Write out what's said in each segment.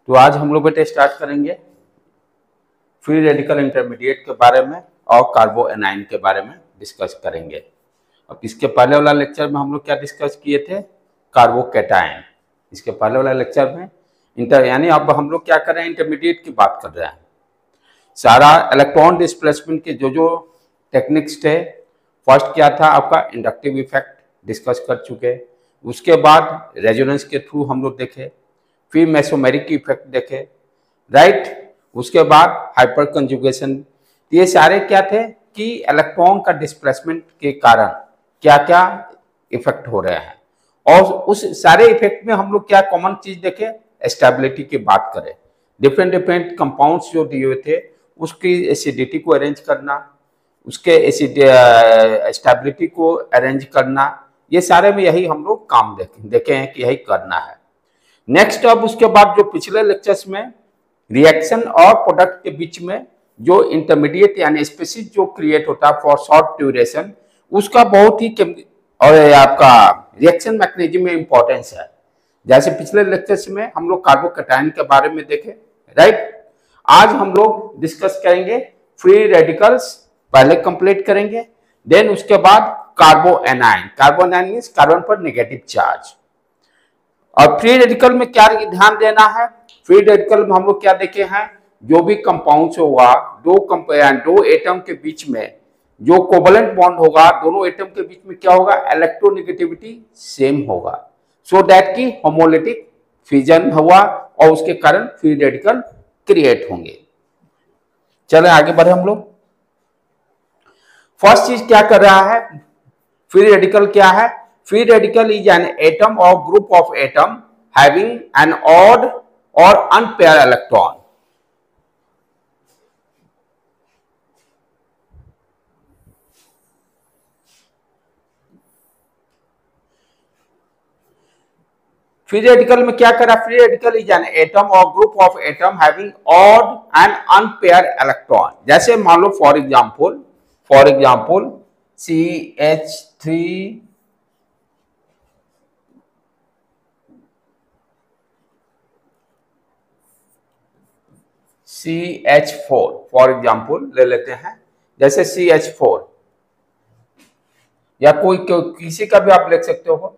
तो आज हम लोग बेटे स्टार्ट करेंगे फ्री रेडिकल इंटरमीडिएट के बारे में और कार्बो एनाइन के बारे में डिस्कस करेंगे। अब इसके पहले वाला लेक्चर में हम लोग क्या डिस्कस किए थे, कार्बो कैटायन। इसके पहले वाला लेक्चर में यानी अब हम लोग क्या कर रहे हैं, इंटरमीडिएट की बात कर रहे हैं। सारा इलेक्ट्रॉन डिस्प्लेसमेंट के जो टेक्निक्स थे, फर्स्ट क्या था आपका इंडक्टिव इफेक्ट डिस्कस कर चुके, उसके बाद रेजोनेंस के थ्रू हम लोग देखे, फिर मेसोमेरिक इफेक्ट देखे, राइट। उसके बाद हाइपर कंजुगेशन। ये सारे क्या थे कि इलेक्ट्रॉन का डिस्प्लेसमेंट के कारण क्या क्या इफेक्ट हो रहे हैं, और उस सारे इफेक्ट में हम लोग क्या कॉमन चीज देखे, स्टेबिलिटी की बात करें। डिफरेंट डिफरेंट कंपाउंड्स जो दिए हुए थे उसकी एसिडिटी को अरेंज करना, उसके स्टेबिलिटी को अरेंज करना, ये सारे में यही हम लोग काम देखे हैं कि यही करना है। नेक्स्ट अब उसके बाद जो पिछले लेक्चर्स में रिएक्शन और प्रोडक्ट के बीच में जो इंटरमीडिएट यानी स्पीशीज जो क्रिएट होता है फॉर शॉर्ट ड्यूरेशन, उसका बहुत ही और आपका रिएक्शन मैकेनिज्म में इंपॉर्टेंस है। जैसे पिछले लेक्चर्स में हम लोग कार्बो कैटायन के बारे में देखे, राइट। आज हम लोग डिस्कस करेंगे फ्री रेडिकल्स, पहले कंप्लीट करेंगे, देन उसके बाद कार्बो एनाइन। कार्बो एनाइन मींस कार्बन पर नेगेटिव चार्ज। और फ्री रेडिकल में क्या ध्यान देना है, फ्री रेडिकल में हम लोग क्या देखे हैं, जो भी कंपाउंड्स होगा दो एटम के बीच में जो कोवलेंट बॉन्ड होगा, दोनों एटम के बीच में क्या होगा, इलेक्ट्रोनेगेटिविटी सेम होगा, सो दैट की होमोलिटिक फ्यूजन हुआ और उसके कारण फ्री रेडिकल क्रिएट होंगे। चले आगे बढ़े हम लोग। फर्स्ट चीज क्या कर रहा है, फ्री रेडिकल क्या है, free radical is an atom or group of atom having an odd or unpaired electron. Free radical में क्या करा, free radical is an atom or group of atom having odd and unpair electron. जैसे मान लो for example CH3 CH4 for example ले लेते हैं, जैसे CH4 या कोई किसी का भी आप लिख सकते हो।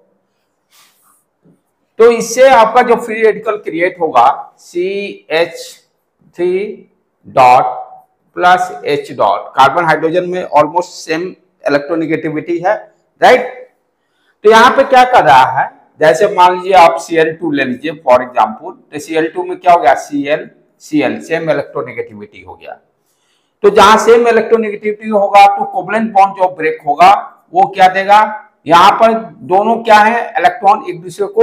तो इससे आपका जो फ्री रेडिकल क्रिएट होगा CH3 dot plus H dot, carbon hydrogen में ऑलमोस्ट सेम इलेक्ट्रोनेगेटिविटी है, राइट। तो यहां पे क्या कर रहा है, जैसे मान लीजिए आप Cl2 ले लीजिए फॉर एग्जाम्पल, तो Cl2 में क्या हो गया, Cl सेम इलेक्ट्रोनेगेटिविटी हो गया। तो जहां सेम इलेक्ट्रोनेगेटिविटी होगा तो कोवलेंट बॉन्ड जो ब्रेक होगा वो क्या देगा, यहां पर दोनों क्या है, इलेक्ट्रॉन एक दूसरे को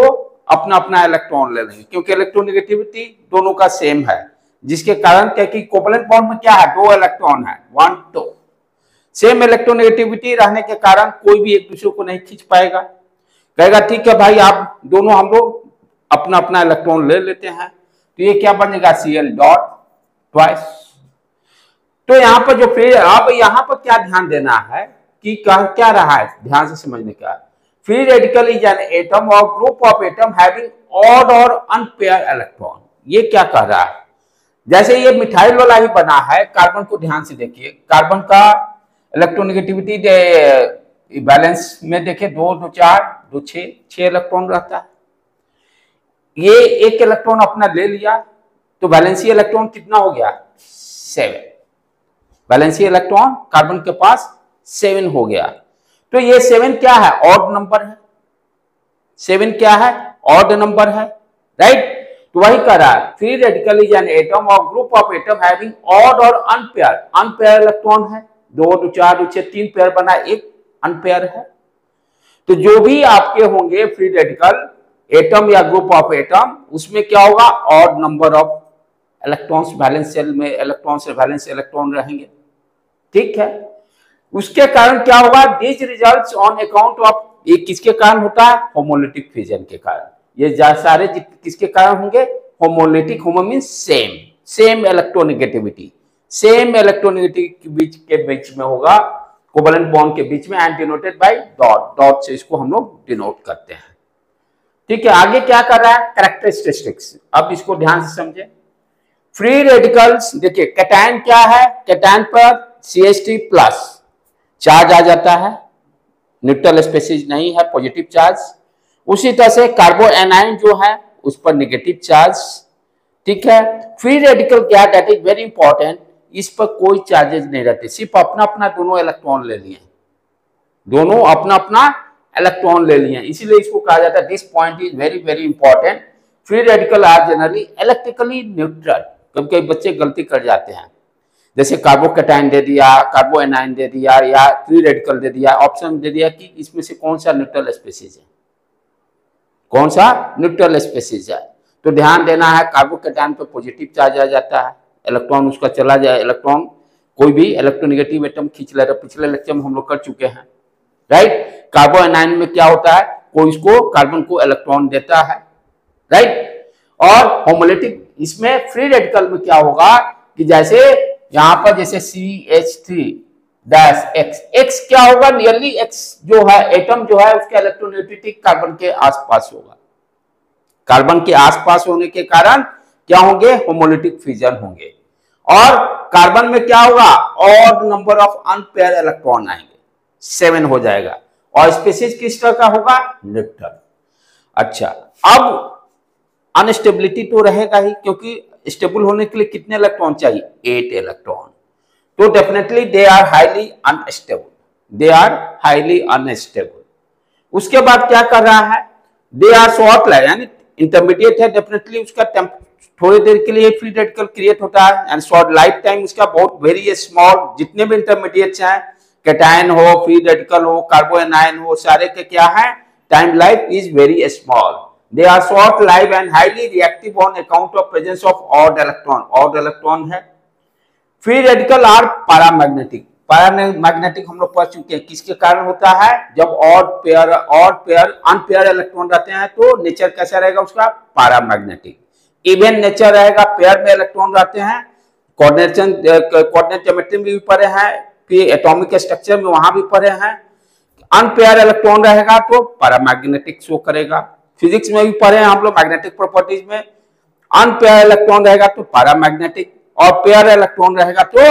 अपना अपना इलेक्ट्रॉन ले लेंगे, क्योंकि इलेक्ट्रोनेगेटिविटी दोनों का सेम है, जिसके कारण क्या कि कोवलेंट बॉन्ड में क्या है, दो इलेक्ट्रॉन है, 1 2। सेम इलेक्ट्रोनेगेटिविटी रहने के कारण कोई भी एक दूसरे को नहीं खींच पाएगा, कहेगा ठीक है भाई आप दोनों हम लोग अपना अपना इलेक्ट्रॉन ले लेते हैं, तो ये क्या बनेगा, Cl डॉट ट्वाइस। तो यहाँ पर जो फ्री, अब यहाँ पर क्या ध्यान देना है कि क्या रहा है, ध्यान से समझने का। Free radical is an atom or group of atom having odd or unpair electron. ये क्या कह रहा है, जैसे ये मिथाइल वाला ही बना है, कार्बन को ध्यान से देखिए, कार्बन का इलेक्ट्रोनेगेटिविटी बैलेंस में देखिए 2 2 4 2 6 इलेक्ट्रॉन रहता है। ये एक इलेक्ट्रॉन अपना ले लिया तो वैलेंसी इलेक्ट्रॉन कितना हो गया, 7। वैलेंसी इलेक्ट्रॉन कार्बन के पास 7 हो गया। तो ये 7 क्या है, ऑड नंबर है, 7 क्या है, ऑड नंबर है, राइट। तो वही कह रहा है, free radical is an atom or group of atom having odd or unpair electron है, 2 2 4 2 6 3 पेयर बना, एक अनपेयर है। तो जो भी आपके होंगे फ्री रेडिकल एटम या ग्रुप ऑफ एटम, उसमें क्या होगा, odd number of electrons valence shell में इलेक्ट्रॉन से वैलेंस इलेक्ट्रॉन रहेंगे, ठीक है। उसके कारण क्या होगा, this results on account of, ये किसके कारण होता है, होमोलिटिक फ्यूजन के कारण। ये सारे किसके कारण होंगे, homolytic, homo means same electronegativity, same electronegativity के बीच में होगा, कोवलेंट बॉन्ड के बीच में, and denoted by dot, dot से इसको हम लोग डिनोट करते हैं। ठीक है, आगे क्या कर रहा है, कैरेक्टरिस्टिक्स। अब इसको ध्यान से समझे। फ्री रेडिकल्स, देखिए कैटायन क्या है, कैटायन पर CH3 प्लस चार्ज आ जाता है, न्यूट्रल स्पेसीज नहीं है, पॉजिटिव चार्ज। उसी तरह से कार्बो एनाइन जो है उस पर नेगेटिव चार्ज। ठीक है, फ्री रेडिकल क्या, दैट इज वेरी इंपॉर्टेंट, इस पर कोई चार्जेस नहीं रहते, सिर्फ अपना अपना दोनों इलेक्ट्रॉन ले लिए, दोनों अपना अपना इलेक्ट्रॉन ले लिए, इसीलिए इसको कहा जाता है, this point is very very important. Free radical are generally electrically neutral. कभी कभी बच्चे गलती कर जाते हैं, जैसे कार्बोकैटायन दे दिया, कार्बो एनाइन दे दिया, या फ्री रेडिकल दे दिया, ऑप्शन दे दिया कि इसमें से कौन सा न्यूट्रल स्पेसीज है, कौन सा न्यूट्रल स्पेसीज है। तो ध्यान देना है, कार्बोकैटायन पे पॉजिटिव चार्ज आ जाता है, इलेक्ट्रॉन उसका चला जाए, इलेक्ट्रॉन कोई भी इलेक्ट्रोनेगेटिव एटम खींच ले रहा, पिछले लेक्चर में हम लोग कर चुके हैं, राइट। कार्बो एनाइन में क्या होता है, कोई इसको कार्बन को इलेक्ट्रॉन देता है, राइट। और होमोलिटिक, इसमें फ्री रेडिकल में क्या होगा कि जैसे यहां पर जैसे CH3 डैश X क्या होगा, नियरली X जो है एटम जो है उसका इलेक्ट्रोनेगेटिविटी कार्बन के आसपास होगा, कार्बन के आसपास होने के कारण क्या होंगे, होमोलिटिक फ्यूजन होंगे। और कार्बन में क्या होगा, odd number of unpair electron आएंगे, 7 हो जाएगा, और स्पेसीज किस तरह का होगा, न्यूट्रल। अच्छा, अब अनस्टेबिलिटी तो रहेगा ही, क्योंकि स्टेबल होने के लिए कितने इलेक्ट्रॉन चाहिए, 8 इलेक्ट्रॉन। तो definitely they are highly unstable, they are highly unstable. उसके बाद क्या कर रहा है, दे आर शॉर्ट लाइफ, यानी इंटरमीडिएट है, डेफिनेटली उसका थोड़ी देर के लिए फ्री रेडिकल क्रिएट होता है, एंड शॉर्ट लाइफ टाइम उसका बहुत वेरी स्मॉल, जितने भी इंटरमीडिएट्स हैं, कैटायन हो, फ्री रेडिकल हो, कार्बो एनाइन हो, सारे के क्या है, time life is very small. They are short lived and highly reactive on account of presence of odd electron. Odd electron है। Free radical are paramagnetic. Paramagnetic हम लोग पढ़ चुके हैं, किसके कारण होता है, जब odd pair unpaired इलेक्ट्रॉन रहते हैं तो नेचर कैसा रहेगा उसका, पैरामैग्नेटिक। इवन नेचर रहेगा, पेयर में इलेक्ट्रॉन रहते हैं, कोऑर्डिनेट ज्योमेट्री में भी पढ़े हैं, फिर एटॉमिक स्ट्रक्चर में वहां भी पढ़े हैं। अनपेयर इलेक्ट्रॉन रहेगा तो पैरामैग्नेटिक शो करेगा। फिजिक्स में भी पढ़े हैं हम लोग मैग्नेटिक प्रॉपर्टीज में, अनपेयर इलेक्ट्रॉन रहेगा तो पैरामैग्नेटिक, और पेयर इलेक्ट्रॉन रहेगा तो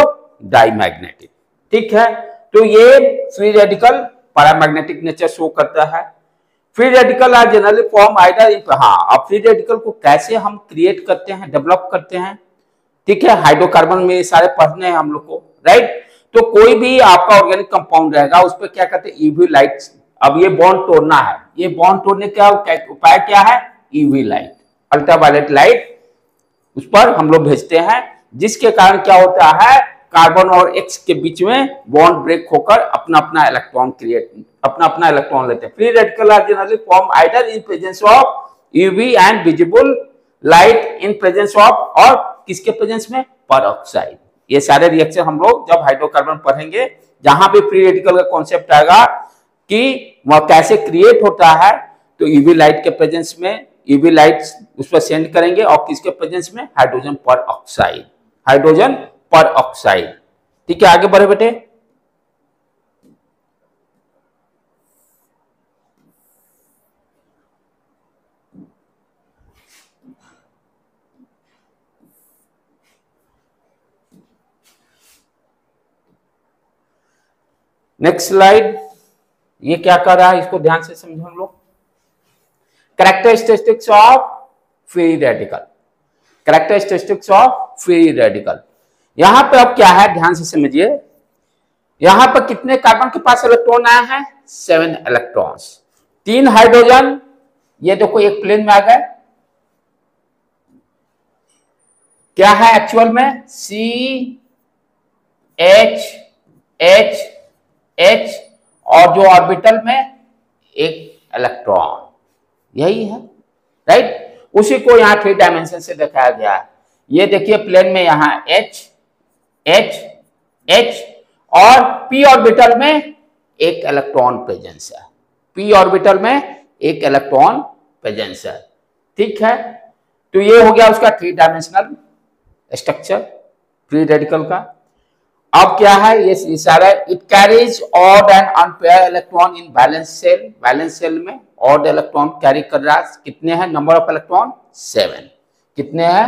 डाईमैग्नेटिक। ठीक है, तो ये free radical paramagnetic nature show करता है। Free radical are generally form either, हाँ, अब फ्री रेडिकल को कैसे हम क्रिएट करते हैं, डेवलप करते हैं, ठीक है, हाइड्रोकार्बन में सारे पढ़ने हैं हम लोग को, राइट। तो कोई भी आपका ऑर्गेनिक कंपाउंड रहेगा उस पर क्या करते हैं, यूवी लाइट। अब ये बॉन्ड तोड़ना है, ये बॉन्ड तोड़ने का उपाय क्या है, यूवी लाइट, अल्ट्रावायलेट लाइट उस पर हम लोग भेजते हैं, जिसके कारण क्या होता है, कार्बन और X के बीच में बॉन्ड ब्रेक होकर अपना अपना इलेक्ट्रॉन लेते हैं। Free radical are generally form either in presence of UV and visible light, in presence of, और किसके प्रेजेंस में, पेरोक्साइड। ये सारे रिएक्शन हम लोग जब हाइड्रोकार्बन पढ़ेंगे, जहां भी फ्री रेडिकल का कॉन्सेप्ट आएगा कि वह कैसे क्रिएट होता है, तो यूवी लाइट के प्रेजेंस में यूवी लाइट उस पर सेंड करेंगे, और किसके प्रेजेंस में, हाइड्रोजन पर ऑक्साइड, हाइड्रोजन पर ऑक्साइड। ठीक है, आगे बढ़े बेटे। नेक्स्ट स्लाइड, ये क्या कर रहा है, इसको ध्यान से समझो हम लोग। Characteristics of free radical, characteristics of free radical. यहां पे अब क्या है, ध्यान से समझिए, यहां पर कितने कार्बन के पास इलेक्ट्रॉन आए हैं, 7 इलेक्ट्रॉन्स, 3 हाइड्रोजन, ये देखो एक प्लेन में आ गए, क्या है एक्चुअल में, C H H H, और जो ऑर्बिटल में एक इलेक्ट्रॉन, यही है, राइट। उसी को यहां 3 डायमेंशन से दिखाया गया है। ये देखिए प्लेन में यहां H H H, और p ऑर्बिटल में एक इलेक्ट्रॉन प्रेजेंस है, p ऑर्बिटल में एक इलेक्ट्रॉन प्रेजेंस है। ठीक है, तो ये हो गया उसका 3 डायमेंशनल स्ट्रक्चर फ्री रेडिकल का। अब क्या है ये इशारा, it carries odd and unpair electron in valence shell. Valence shell में ऑड इलेक्ट्रॉन कैरी कर रहा है, कितने हैं नंबर ऑफ इलेक्ट्रॉन 7, कितने हैं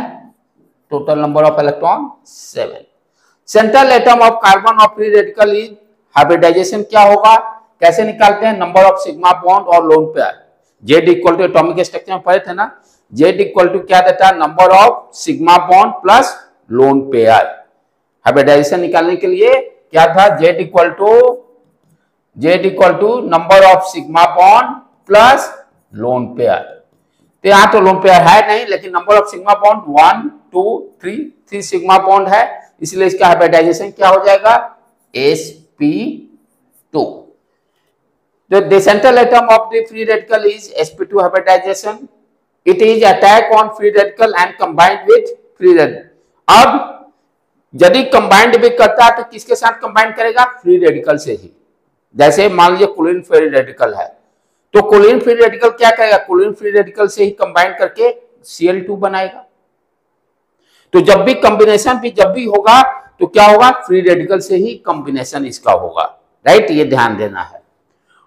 total number of electron 7। Central atom of carbon of free radical is hybridization क्या होगा, कैसे निकालते हैं, नंबर ऑफ सिग्मा बॉन्ड और lone pair. Z equal to atomic structure में पढ़े थे ना, जेड इक्वल टू क्या देता है, number of sigma bond plus lone pair. Hybridization निकालने के लिए क्या था, Z equal to number of sigma bond plus lone pair. तो यहां तो लोन पेयर है नहीं, लेकिन number of sigma bond 1 2 3 sigma bond है, इसलिए इसका हाइब्रिडाइजेशन क्या हो जाएगा, sp2। The central atom of the free radical is sp2 hybridization. It is attack on free radical and combined with free radical. अब यदि कंबाइंड भी करता है तो किसके साथ कंबाइंड करेगा, फ्री रेडिकल से ही। जैसे मान लीजिए कोलिन फ्री रेडिकल है, तो कोलिन फ्री रेडिकल क्या करेगा, कोलिन फ्री रेडिकल से ही कंबाइंड करके Cl2 बनाएगा। तो जब भी कॉम्बिनेशन भी जब भी होगा तो क्या होगा, फ्री रेडिकल से ही कॉम्बिनेशन इसका होगा, राइट, ये ध्यान देना है।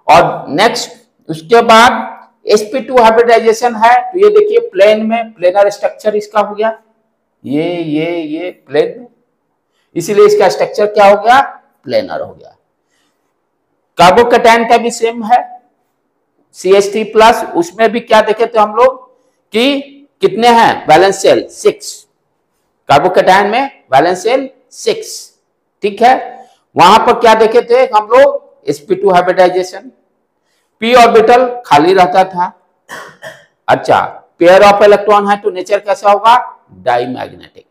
और नेक्स्ट उसके बाद sp2 हाइब्रिडाइजेशन है, तो ये देखिए प्लेन में, प्लेनर स्ट्रक्चर इसका हो गया, ये प्लेन में, इसीलिए इसका स्ट्रक्चर क्या हो गया, प्लेनर हो गया। कार्बोकैटायन का भी सेम है, CH3 प्लस, उसमें भी क्या देखे थे हम लोग कि कितने हैं, बैलेंस सेल 6, कार्बोकैटायन में बैलेंस सेल 6, ठीक है। वहां पर क्या देखे थे हम लोग, sp2 हाइब्रिडाइजेशन, p ऑर्बिटल खाली रहता था। अच्छा, पेयर ऑफ इलेक्ट्रॉन है तो नेचर कैसा होगा, डाईमैग्नेटिक,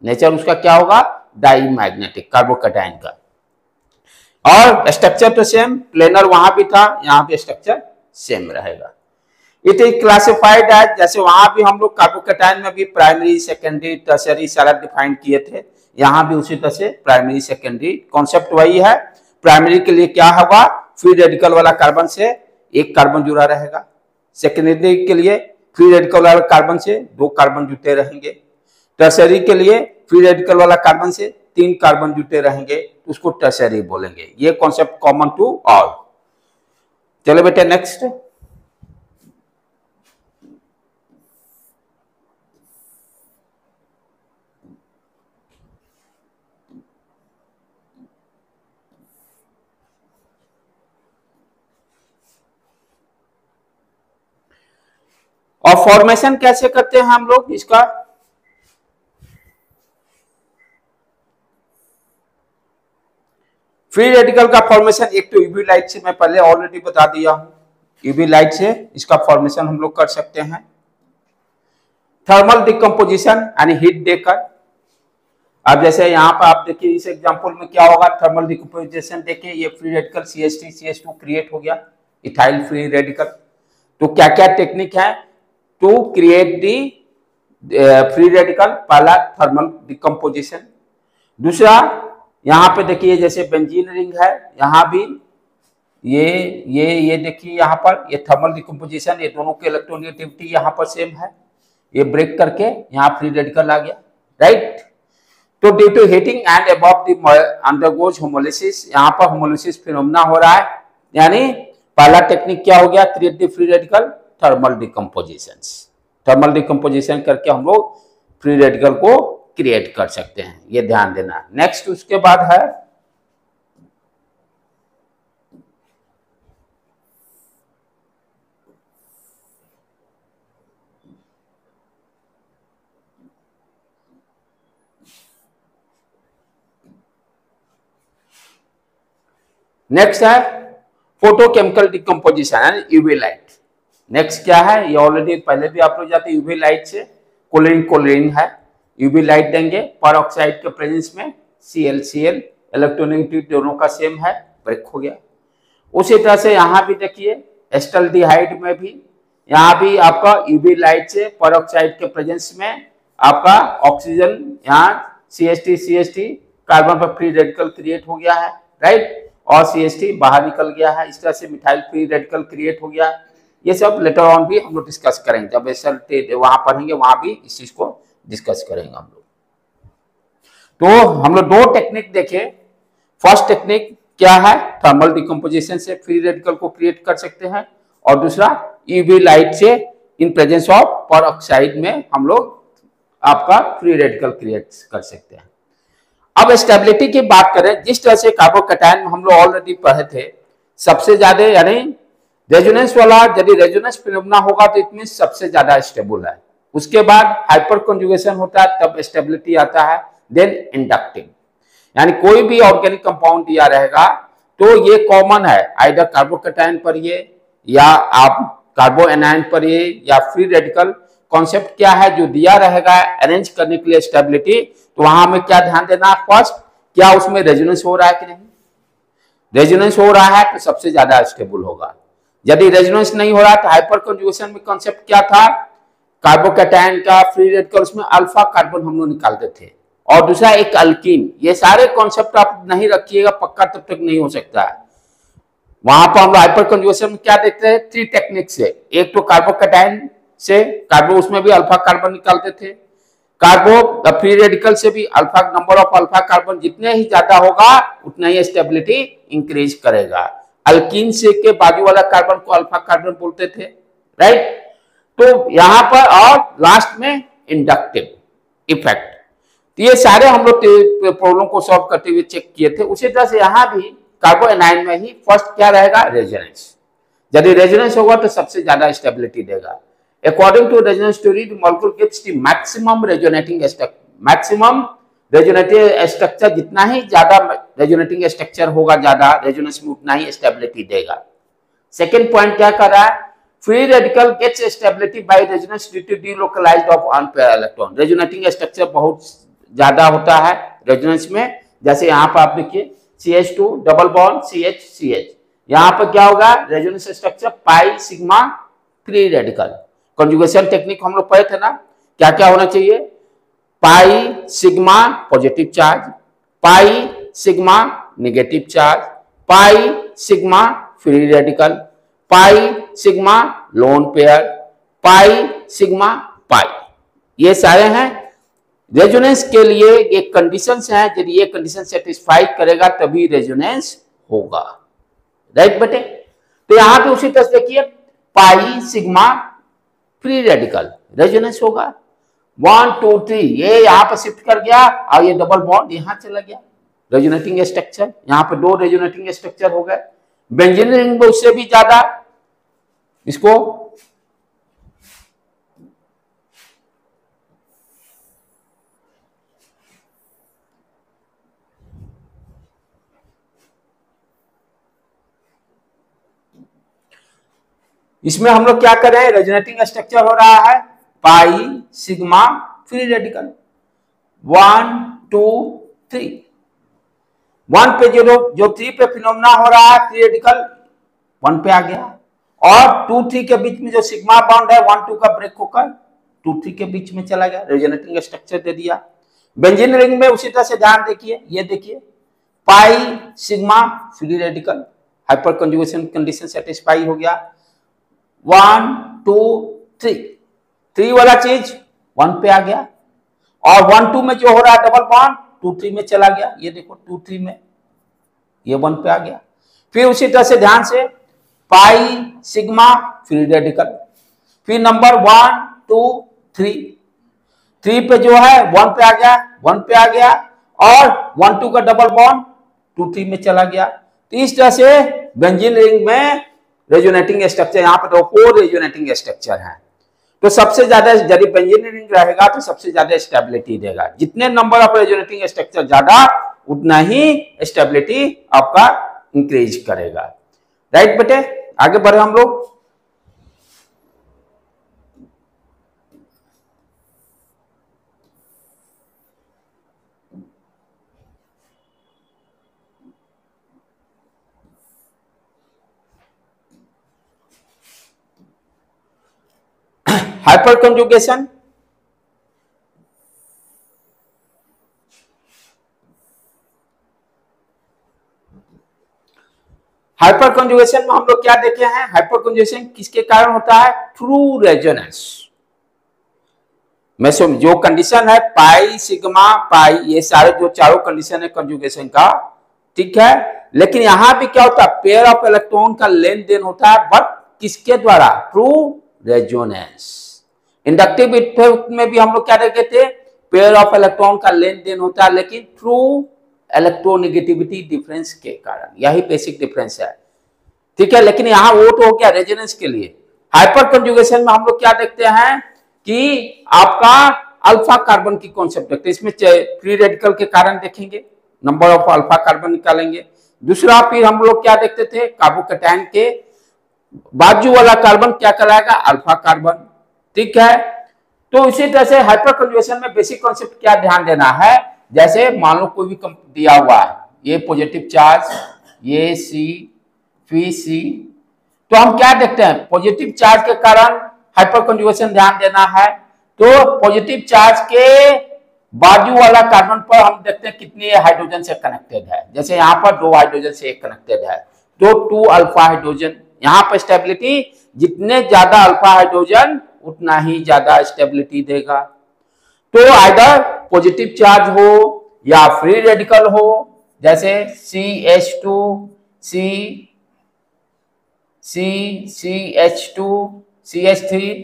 नेचर उसका क्या होगा, डाईमैग्नेटिक कार्बोकैटायन का। और स्ट्रक्चर तो सेम, प्लेनर वहां भी था, यहां पे स्ट्रक्चर सेम रहेगा। इट इज क्लासिफाइड एज, जैसे वहां भी हम लोग कार्बोकैटायन में भी प्राइमरी सेकेंडरी टर्शियरी सारा डिफाइन किए थे, यहां भी उसी तरह से प्राइमरी सेकेंडरी कॉन्सेप्ट वही है। प्राइमरी के लिए क्या होगा, फ्री रेडिकल वाला कार्बन से एक कार्बन जुड़ा रहेगा, सेकेंडरी के लिए फ्री रेडिकल वाला कार्बन से 2 कार्बन जुटे रहेंगे, टर्शियरी के लिए फ्री रेडिकल वाला कार्बन से 3 कार्बन जुटे रहेंगे, उसको टर्शियरी बोलेंगे। ये कॉन्सेप्ट कॉमन टू ऑल। चलो बेटे नेक्स्ट, और फॉर्मेशन कैसे करते हैं हम लोग इसका, फ्री रेडिकल का फॉर्मेशन एक तो यूवी लाइट से मैं पहले ऑलरेडी बता दिया हूं, यूवी लाइट से इसका फॉर्मेशन हम लोग कर सकते हैं। थर्मल डिकम्पोजिशन यानी हीट देकर, अब जैसे यहाँ पर आप देखिए इस एग्जांपल में क्या होगा, थर्मल डिकम्पोजिशन देखिए, ये free radical CH3 CH2 create हो गया, इथाइल फ्री रेडिकल। तो क्या क्या टेक्निक है to create the free radical, पहला थर्मल डिकम्पोजिशन, दूसरा यहाँ पे देखिए जैसे बेंजीन रिंग है, यहाँ भी ये देखिए यहाँ पर ये थर्मल डिकम्पोजिशन, ये दोनों की इलेक्ट्रोनेगेटिविटी यहाँ पर सेम है, ये ब्रेक करके यहाँ फ्री रेडिकल आ गया, राइट। तो due to heating and above the undergoes homolysis, यहाँ पर होमोलिसिस फिनोमेना हो रहा है, यानी पहला टेक्निक क्या हो गया, create the free radical, thermal decomposition. Thermal decomposition करके हम लोग फ्री रेडिकल को क्रिएट कर सकते हैं, ये ध्यान देना। नेक्स्ट उसके बाद है नेक्स्ट है photochemical decomposition, UV light. Next क्या है, ये ऑलरेडी पहले भी आप लोग जाते, यूवी लाइट से कोलिन है, यूवी लाइट देंगे, पर ऑक्साइड के प्रेजेंस में Cl इलेक्ट्रोनेगेटिव दोनों का सेम है, ब्रेक हो गया। उसी तरह से यहाँ भी देखिए एस्टल्डिहाइड में भी, यहाँ भी आपका यूवी लाइट से पर ऑक्साइड के प्रेजेंस में आपका ऑक्सीजन, यहाँ CH3 कार्बन पर फ्री रेडिकल क्रिएट हो गया है, राइट, और CH3 बाहर निकल गया है, इस तरह से मिथाइल फ्री रेडिकल क्रिएट हो गया। ये सब लेटर ऑन भी हम लोग डिस्कस करेंगे, जब एसएल वहां पढ़ेंगे वहां भी इस चीज को डिस्कस करेंगे हम लोग। तो हम लोग 2 टेक्निक देखे, फर्स्ट टेक्निक क्या है, थर्मल डिकम्पोजिशन से फ्री रेडिकल को क्रिएट कर सकते हैं, और दूसरा यूवी लाइट से इन प्रेजेंस ऑफ पेरोक्साइड में हम लोग आपका फ्री रेडिकल क्रिएट कर सकते हैं। अब स्टेबिलिटी की बात करें, जिस तरह से कार्बोकैटायन हम लोग ऑलरेडी पढ़े थे, सबसे ज्यादा यानी रेजोनेंस वाला यदि रेजोनेंस फिनोमेना होगा तो इतनी सबसे ज्यादा स्टेबल है। उसके बाद हाइपर कॉन्जुगेशन होता है तब स्टेबिलिटी आता है। देन इंडक्टिव, यानी कोई भी ऑर्गेनिक कंपाउंड दिया रहेगा तो ये कॉमन है, आइदर कार्बोकैटायन पर ये या आप कार्बो एनायन पर ये या फ्री रेडिकल। कॉन्सेप्ट क्या है, जो दिया रहेगा अरेंज करने के लिए स्टेबिलिटी, तो वहां हमें क्या ध्यान देना, फर्स्ट क्या उसमें रेजोनेंस हो रहा है कि नहीं। रेजोनेंस हो रहा है तो सबसे ज्यादा स्टेबल होगा। यदि रेजोनेंस नहीं हो रहा तो हाइपर कॉन्जुगेशन में कॉन्सेप्ट क्या था, कार्बोकैटायन का फ्री रेडिकल उसमें अल्फा कार्बन हम लोग निकालते थे, और दूसरा एक अल्कीन। ये सारे कॉन्सेप्ट आप नहीं रखिएगा, पक्का तब तक नहीं हो सकता है। वहां पर हम लोग हाइपर कॉन्जुगेशन में क्या देखते हैं, 3 टेक्निक से, एक तो कार्बोकैटायन से कार्बो उसमें भी अल्फा कार्बन निकालते थे, कार्बो फ्री रेडिकल से भी alpha number of alpha carbon जितने ही ज्यादा होगा उतना ही स्टेबिलिटी इंक्रीज करेगा। अल्कीन से के बाजू वाला कार्बन को अल्फा कार्बन बोलते थे, राइट। तो यहां पर और लास्ट में इंडक्टिव इफेक्ट, तो ये सारे हम लोग प्रॉब्लम को सॉल्व करते हुए चेक किए थे। उसी तरह से यहां भी कार्बो एनायन में ही फर्स्ट क्या रहेगा, रेजोनेंस। यदि रेजोनेंस होगा तो सबसे ज्यादा स्टेबिलिटी देगा। According to resonance theory, the molecule gives the maximum resonating structure। जितना ही ज्यादा रेजोनेटिंग स्ट्रक्चर होगा ज्यादा रेजोनेंस में, उतना ही स्टेबिलिटी देगा। सेकेंड पॉइंट क्या कर रहा है, free radical gets stability by resonance due to delocalized of unpair electron. Resonating structure बहुत ज्यादा होता है रेजोनेंस में, जैसे यहाँ पर आप देखिए CH2 डबल बॉन्ड CH, यहाँ पर क्या होगा, resonance structure pi sigma free radical. Conjugation technique हम लोग पढ़े थे ना, क्या क्या होना चाहिए, pi sigma positive charge, pi sigma negative charge, pi sigma free radical, pi sigma lone pair, pi sigma pi. ये सारे हैं रेजोनेंस के लिए एक कंडीशंस हैं, यदि ये कंडीशन सेटिस्फाई करेगा तभी रेजोनेंस होगा, राइट बेटे। तो यहां पे उसी तरह से देखिए, pi sigma free radical resonance होगा, 1 2 3 ये यहां पर शिफ्ट कर गया और ये डबल बॉन्ड यहां चला गया, रेजोनेटिंग स्ट्रक्चर, यहां पर 2 रेजोनेटिंग स्ट्रक्चर हो गए। बेंजीन रिंग में उससे भी ज्यादा, इसको इसमें हम लोग क्या कर रहे हैं, रेजोनेटिंग स्ट्रक्चर हो रहा है पाई सिग्मा फ्री रेडिकल 1 2 3। 1 पे जो 3 पे फिनोमेना हो रहा है फ्री रेडिकल 1 पे आ गया, और 2 3 के बीच में जो सिग्मा बॉन्ड है 1 2 का ब्रेक होकर 2 3 के बीच में चला गया, रेजोनेटिंग स्ट्रक्चर दे दिया। बेंजीन रिंग में उसी तरह से ध्यान देखिए, ये देखिए pi sigma free radical, hyper conjugation condition satisfy हो गया, 1 2 3 3 वाला चीज 1 पे आ गया, और 1 2 में जो हो रहा है डबल बॉन्ड 2 3 में चला गया, ये देखो 2 3 में ये 1 पे आ गया। फिर उसी तरह से ध्यान से पाई सिग्मा फ्री रेडिकल, फिर नंबर 1 2 3 3 पे जो है 1 पे आ गया, 1 पे आ गया, और 1 2 का डबल बॉन्ड 2 3 में चला गया। तो इस तरह से बेंजीन रिंग में रेजोनेटिंग स्ट्रक्चर, यहाँ पर तो 4 रेजोनेटिंग स्ट्रक्चर हैं, तो सबसे ज्यादा यदि बेंजीन रिंग रहेगा तो सबसे ज्यादा स्टेबिलिटी देगा। जितने नंबर ऑफ रेजोनेटिंग स्ट्रक्चर ज्यादा उतना ही स्टेबिलिटी आपका इंक्रीज करेगा, राइट बेटे। आगे बढ़े हम लोग। हाइपर कंजुगेशन, हाइपर कंजुगेशन में हम लोग क्या देखे हैं, हाइपर कंजुगेशन किसके कारण होता है, थ्रू रेजोनेंस में जो कंडीशन है पाई सिग्मा पाई, ये सारे जो चारों कंडीशन है कंजुगेशन का, ठीक है। लेकिन यहां भी क्या होता है, पेयर ऑफ इलेक्ट्रॉन का लेन देन होता है, बट किसके द्वारा, थ्रू रेजोनेंस। इंडक्टिव इफेक्ट में भी हम लोग क्या देखे थे, पेयर ऑफ इलेक्ट्रॉन का लेन देन होता है, लेकिन थ्रू इलेक्ट्रोनेगेटिविटी डिफरेंस के कारण, यही बेसिक डिफरेंस है, ठीक है। लेकिन यहां वो तो हो गया रेजोनेंस के लिए। हाइपर कंजुगेशन में हम लोग क्या देखते हैं कि आपका अल्फा कार्बन की कॉन्सेप्ट देखते हैं, इसमें फ्री रेडिकल के कारण देखेंगे, नंबर ऑफ अल्फा कार्बन निकालेंगे। दूसरा फिर हम लोग क्या देखते थे, कार्बोकैटायन के बाजू वाला कार्बन क्या कहलाएगा, अल्फा कार्बन, ठीक है। तो इसी तरह से हाइपर कंजुगेशन में बेसिक कॉन्सेप्ट क्या ध्यान देना है, जैसे मान लो कोई भी दिया हुआ है, ये पॉजिटिव चार्ज, ये सी, फिर सी, तो हम क्या देखते हैं, पॉजिटिव चार्ज के कारण हाइपर कंजुगेशन ध्यान देना है। तो पॉजिटिव चार्ज के बाजू वाला कार्बन पर हम देखते हैं कितने हाइड्रोजन से कनेक्टेड है, जैसे यहाँ पर 2 हाइड्रोजन से एक कनेक्टेड है, तो 2 अल्फा हाइड्रोजन। यहाँ पर स्टेबिलिटी, जितने ज्यादा अल्फा हाइड्रोजन उतना ही ज्यादा स्टेबिलिटी देगा। तो आइदर पॉजिटिव चार्ज हो या फ्री रेडिकल हो, जैसे CH2 CH2 CH3,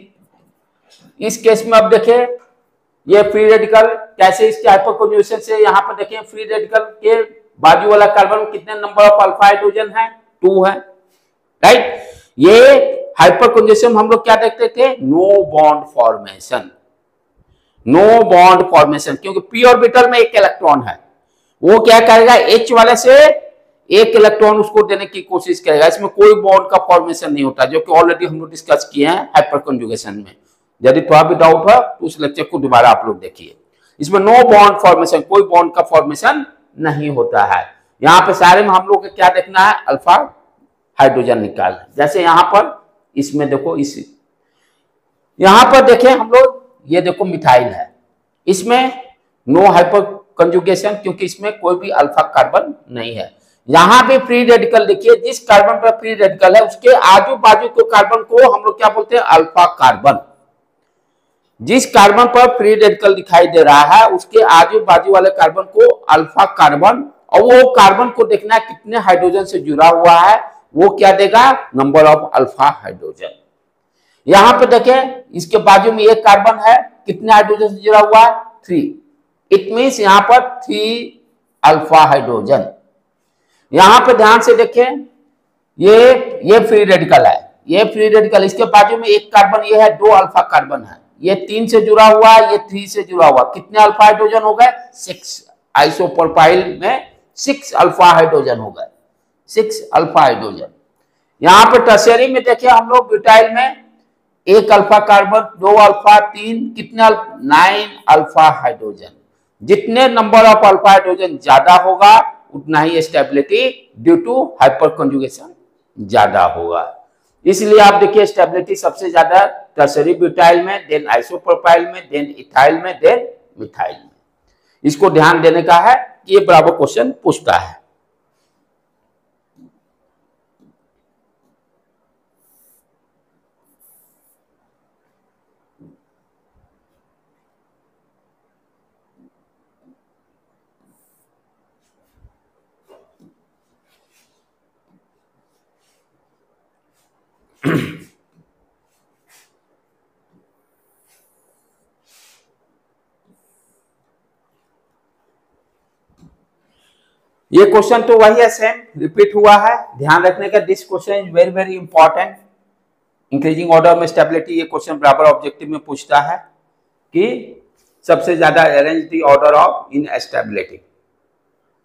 इस केस में अब देखें ये फ्री रेडिकल कैसे, इसके हाइपर कंजुगेशन से यहाँ पर देखें फ्री रेडिकल के बाजू वाला कार्बन कितने नंबर ऑफ अल्फा हाइड्रोजन है, 2 है, राइट। ये हाइपर कंजुगेशन हम लोग क्या देखते थे, no bond formation, no bond formation, क्योंकि p ऑर्बिटल में एक इलेक्ट्रॉन है, वो क्या करेगा, H वाले से एक इलेक्ट्रॉन उसको देने की कोशिश करेगा, इसमें कोई बॉन्ड का फॉर्मेशन नहीं होता, जो कि ऑलरेडी हम लोग डिस्कस किए हैं हाइपर कंजुगेशन में। यदि थोड़ा भी डाउट है तो उस लेक्चर को दोबारा आप लोग देखिए। इसमें नो बॉन्ड फॉर्मेशन, कोई बॉन्ड का फॉर्मेशन नहीं होता है। यहाँ पे सारे में हम लोग को क्या देखना है, अल्फा हाइड्रोजन निकाल, जैसे यहाँ पर इसमें देखो, इस यहाँ पर देखें हम लोग, ये देखो मिथाइल है, इसमें नो हाइपर कंजुगेशन, क्योंकि इसमें कोई भी अल्फा कार्बन नहीं है। यहां पे फ्री रेडिकल देखिए, जिस कार्बन पर फ्री रेडिकल है उसके आजू बाजू के कार्बन को हम लोग क्या बोलते हैं, अल्फा कार्बन। जिस कार्बन पर फ्री रेडिकल दिखाई दे रहा है उसके आजू बाजू वाले कार्बन को अल्फा कार्बन, और वो कार्बन को देखना है कितने हाइड्रोजन से जुड़ा हुआ है, वो क्या देगा, नंबर ऑफ अल्फा हाइड्रोजन। यहां पे देखें इसके बाजू में एक कार्बन है, कितने हाइड्रोजन से जुड़ा हुआ है, 3, इट मीन्स यहां पर 3 अल्फा हाइड्रोजन। यहां पे ध्यान से देखें, ये फ्री रेडिकल है, ये फ्री रेडिकल, इसके बाजू में एक कार्बन ये है, 2 अल्फा कार्बन है, ये 3 से जुड़ा हुआ है, ये 3 से जुड़ा हुआ, कितने अल्फा हाइड्रोजन हो गए, 6। आइसोप्रोपाइल में 6 अल्फा हाइड्रोजन हो गए, 6 अल्फा हाइड्रोजन। यहां पर टर्शियरी में देखिए हम लोग, ब्यूटाइल में 1 अल्फा कार्बन, 2 अल्फा, 3, कितने 9 अल्फा हाइड्रोजन। जितने नंबर ऑफ अल्फा हाइड्रोजन ज्यादा होगा उतना ही stability due to hyperconjugation ज्यादा होगा। इसलिए आप देखिए स्टेबिलिटी सबसे ज्यादा टर्शियरी ब्यूटाइल में, देन आइसोप्रोपाइल में, देन इथाइल में, देन मिथाइल में। इसको ध्यान देने का है कि ये बराबर क्वेश्चन पूछता है। ये क्वेश्चन तो वही है, सेम रिपीट हुआ है, ध्यान रखने का, this question is very very important. Increasing order में स्टेबिलिटी, ये क्वेश्चन बराबर ऑब्जेक्टिव में पूछता है कि सबसे ज्यादा arrange the order of in stability.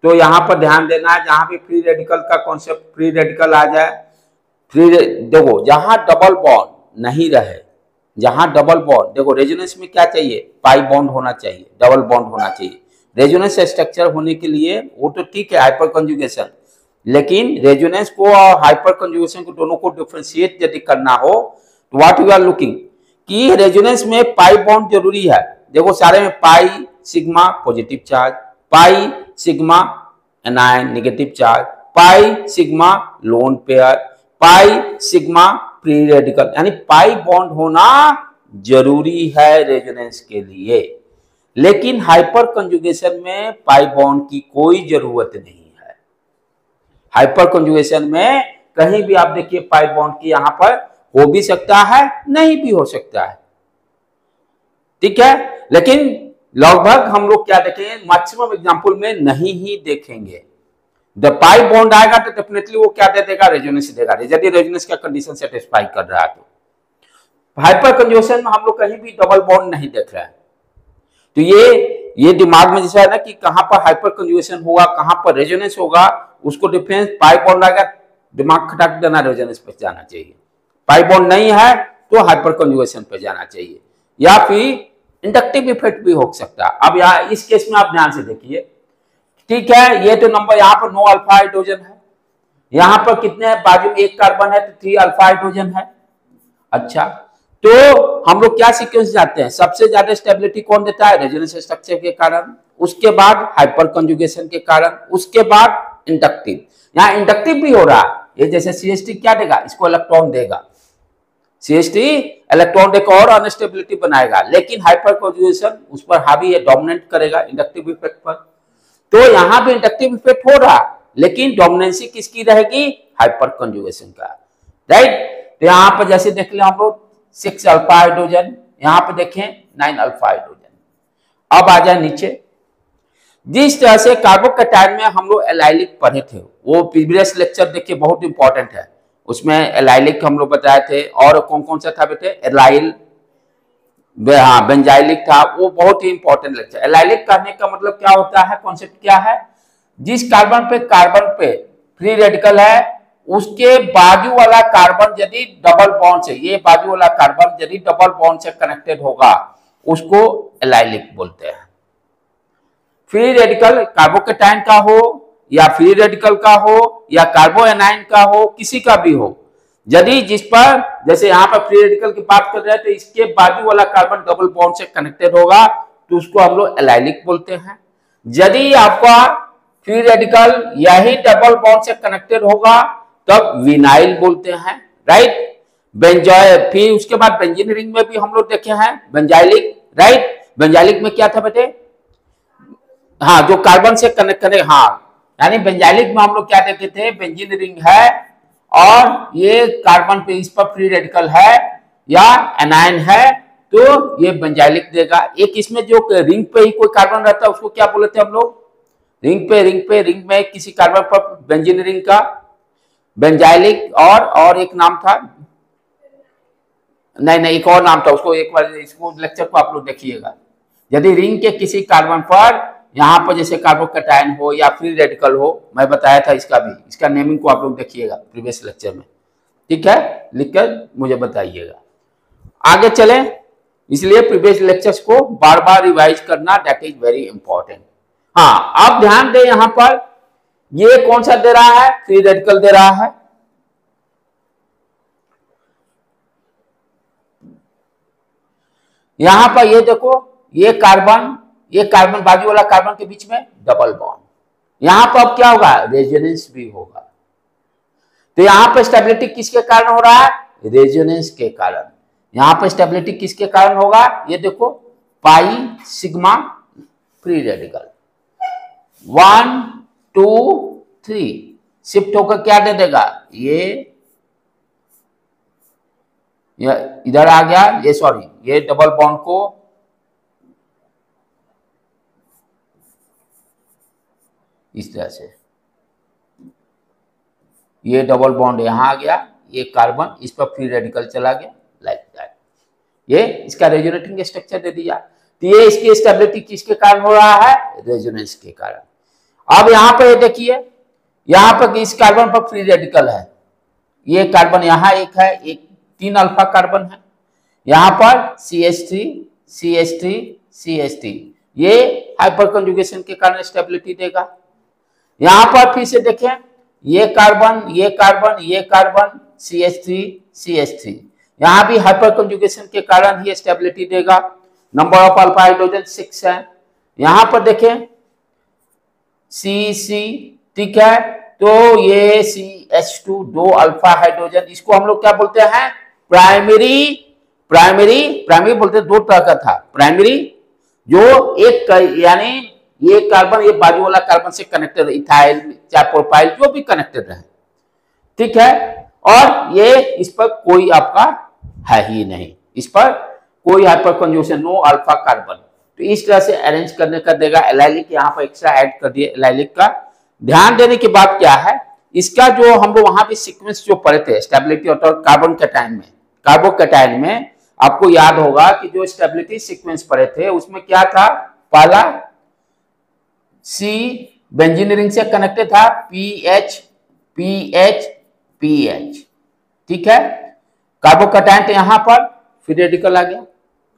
तो यहां पर ध्यान देना है, जहां भी फ्री रेडिकल का कॉन्सेप्ट, फ्री रेडिकल आ जाए, देखो जहां डबल बॉन्ड नहीं रहे, जहां डबल बॉन्ड, देखो रेजोनेंस में क्या चाहिए, पाई बॉन्ड होना चाहिए, डबल बॉन्ड होना चाहिए। रेजोनेंस स्ट्रक्चर होने के लिए वो तो ठीक है हाइपर कंजुगेशन, लेकिन रेजोनेंस को और हाइपर कंजुगेशन को दोनों को डिफरेंशिएट यदि करना हो तो व्हाट यू आर लुकिंग, कि रेजोनेंस में पाई बॉन्ड जरूरी है। देखो सारे में pi sigma positive charge, pi sigma anion negative charge, pi sigma lone pair, pi sigma free radical, यानी पाई बॉन्ड होना जरूरी है रेजोनेंस के लिए। लेकिन हाइपर कंजुगेशन में पाई बॉन्ड की कोई जरूरत नहीं है, हाइपर कंजुगेशन में कहीं भी आप देखिए पाई बॉन्ड की यहां पर हो भी सकता है, नहीं भी हो सकता है, ठीक है। लेकिन लगभग हम लोग क्या देखेंगे, मैक्सिमम एग्जांपल में नहीं ही देखेंगे। जब पाई बॉन्ड आएगा तो डेफिनेटली वो क्या दे देगा, रेजोनेंस देगा, यदि रेजोनेंस का कंडीशन सेटिस्फाई कर रहा है तो। हाइपर कंजुगेशन में हम लोग कहीं भी डबल बॉन्ड नहीं देख रहे हैं, तो ये दिमाग में जैसा है ना कि कहां पर हाइपर कंजुगेशन होगा, कहां पर रेजोनेंस होगा, उसको डिफरेंस पाई बॉन्ड आएगा, दिमाग खटाक देना, रेजोनेंस पे जाना चाहिए। पाई बॉन्ड नहीं है तो हाइपर कंजुगेशन पे जाना चाहिए, या फिर इंडक्टिव इफेक्ट भी हो सकता है। अब यहाँ इस केस में आप ध्यान से देखिए, ठीक है, ये तो नंबर यहाँ पर 9 अल्फा हाइड्रोजन है, यहाँ पर कितने बाजू में एक कार्बन है तो 3 अल्फा हाइड्रोजन है। अच्छा, तो हम लोग क्या सीक्वेंस जाते हैं, सबसे ज्यादा स्टेबिलिटी कौन देता है, रेजोनेंस स्ट्रक्चर के कारण, उसके बाद हाइपर कंजुगेशन के कारण, उसके बाद इंडक्टिव। यहाँ इंडक्टिव भी हो रहा है, ये जैसे CH3 क्या देगा, इसको इलेक्ट्रॉन देगा, CH3 इलेक्ट्रॉन देकर और अनस्टेबिलिटी बनाएगा, लेकिन हाइपर कंजुगेशन उस पर हावी है, डोमिनेट करेगा इंडक्टिव इफेक्ट पर। तो यहां भी इंडक्टिव इफेक्ट हो रहा, लेकिन डोमिनेंसी किसकी रहेगी, हाइपर कंजुगेशन का, राइट। तो यहां पर जैसे देख ले हम लोग 6 अल्फा हाइड्रोजन, यहां पे देखें 9 अल्फा हाइड्रोजन। अब आ जाए नीचे, जिस तरह से कार्बोकैटायन में हम लोग एलाइलिक पढ़े थे, वो प्रीवियस लेक्चर देखिए बहुत इंपॉर्टेंट है, उसमें एलाइलिक हम लोग बताए थे, और कौन कौन सा था बेटे, एलाइल, हाँ बेंजाइलिक था, वो बहुत ही इंपॉर्टेंट लेक्चर। एलाइलिक कहने का मतलब क्या होता है, कॉन्सेप्ट क्या है, जिस कार्बन पे फ्री रेडिकल है, उसके बाजू वाला कार्बन यदि डबल बॉन्ड से, ये बाजू वाला कार्बन यदि डबल बॉन्ड से कनेक्टेड होगा, उसको एलाइलिक बोलते हैं। फ्री रेडिकल कार्बोकैटायन का हो या फ्री रेडिकल का हो या कार्बोएनाइन का हो, किसी का भी हो, यदि जिस पर, जैसे यहाँ पर फ्री रेडिकल की बात कर रहे हैं, तो इसके बाजू वाला कार्बन डबल बॉन्ड से कनेक्टेड होगा तो उसको हम लोग एलाइलिक बोलते हैं। यदि आपका फ्री रेडिकल यही डबल बॉन्ड से कनेक्टेड होगा तब विनाइल बोलते हैं, राइट। बेंजॉय, फिर उसके बाद बेंजीन रिंग में भी हम लोग देखे हैं बेंजाइलिक, राइट। बेंजाइलिक में क्या था बेटे, हाँ जो कार्बन से कनेक्ट करे, हाँ, यानी बेंजाइलिक में हम लोग क्या देखे थे, बेंजीन रिंग है और ये कार्बन पे इस पर फ्री रेडिकल है या एनायन है, तो ये बेंजाइलिक देगा। एक इसमें जो रिंग पे ही कोई कार्बन रहता है उसको क्या बोलते हैं हम लोग, रिंग में किसी कार्बन पर बेंजीन रिंग का बेंजाइलिक, और एक नाम था, नहीं एक और नाम था, उसको एक बार इसको लेक्चर को आप लोग देखिएगा। यदि रिंग के किसी कार्बन पर यहाँ पर जैसे कार्बोकैटायन हो या फ्री रेडिकल हो, मैं बताया था इसका भी, इसका नेमिंग को आप लोग देखिएगा प्रीवियस लेक्चर में, ठीक है, लिखकर मुझे बताइएगा। आगे चलें, इसलिए प्रीवियस लेक्चर्स को बार बार रिवाइज करना, दैट इज वेरी इंपॉर्टेंट। हाँ, आप ध्यान दें, यहां पर ये कौन सा दे रहा है, फ्री रेडिकल दे रहा है, यहां पर ये देखो, ये कार्बन बाजू वाला कार्बन के बीच में डबल बॉन्ड, यहां पर अब क्या होगा, रेजोनेंस भी होगा। तो यहां पर स्टेबिलिटी किसके कारण हो रहा है, रेजोनेंस के कारण। यहां पर स्टेबिलिटी किसके कारण होगा, ये देखो, pi sigma free radical 1 2 3 shift होकर क्या दे देगा, ये इधर आ गया, ये सॉरी, ये डबल बॉन्ड को इस तरह से, ये डबल बॉन्ड यहां आ गया, ये कार्बन इस पर फ्री रेडिकल चला गया, लाइक दैट, ये इसका रेजोनेटिंग स्ट्रक्चर दे दिया। तो ये इसकी स्टेबिलिटी किसके कारण हो रहा है, रेजोनेंस के कारण। अब यहां पर ये देखिए, यहां पर इस कार्बन पर फ्री रेडिकल है, ये कार्बन यहां एक है, एक 3 अल्फा कार्बन है, यहां पर CH3 CH3 CH3, ये हाइपर कंजुगेशन के कारण स्टेबिलिटी देगा। यहां पर फिर से देखें, ये कार्बन CH3 CH3, यहां भी हाइपर कंजुगेशन के कारण ही स्टेबिलिटी देगा। नंबर ऑफ अल्फा हाइड्रोजन 6 है। यहां पर देखें CC, ठीक है, तो ये CH2 2 अल्फा हाइड्रोजन, इसको हम लोग क्या बोलते हैं, प्राइमरी बोलते हैं, दो तरह का था प्राइमरी, जो एक यानी ये कार्बन ये बाजू वाला कार्बन से कनेक्टेड, इथाइल चाहे प्रोपाइल जो भी कनेक्टेड रहे, ठीक है। और ये इस पर कोई आपका है ही नहीं, इस पर कोई hyperconjugation, no alpha carbon. तो इस तरह से अरेंज करने का देगा। एलाइलिक यहाँ पर एक्स्ट्रा ऐड कर दिए एलाइलिक का। ध्यान देने की बात क्या है, इसका जो हम लोग वहां पे सीक्वेंस जो पढ़े थे स्टेबिलिटी और कार्बन कैटायन में, कार्बोकैटायन में आपको याद होगा कि जो स्टेबिलिटी सीक्वेंस पढ़े थे उसमें क्या था, पहला सी बेंजीन रिंग से कनेक्टेड था, पीएच पीएच पीएच, ठीक है। कार्बोकैटायन तो यहां पर फ्री रेडिकल आ गया,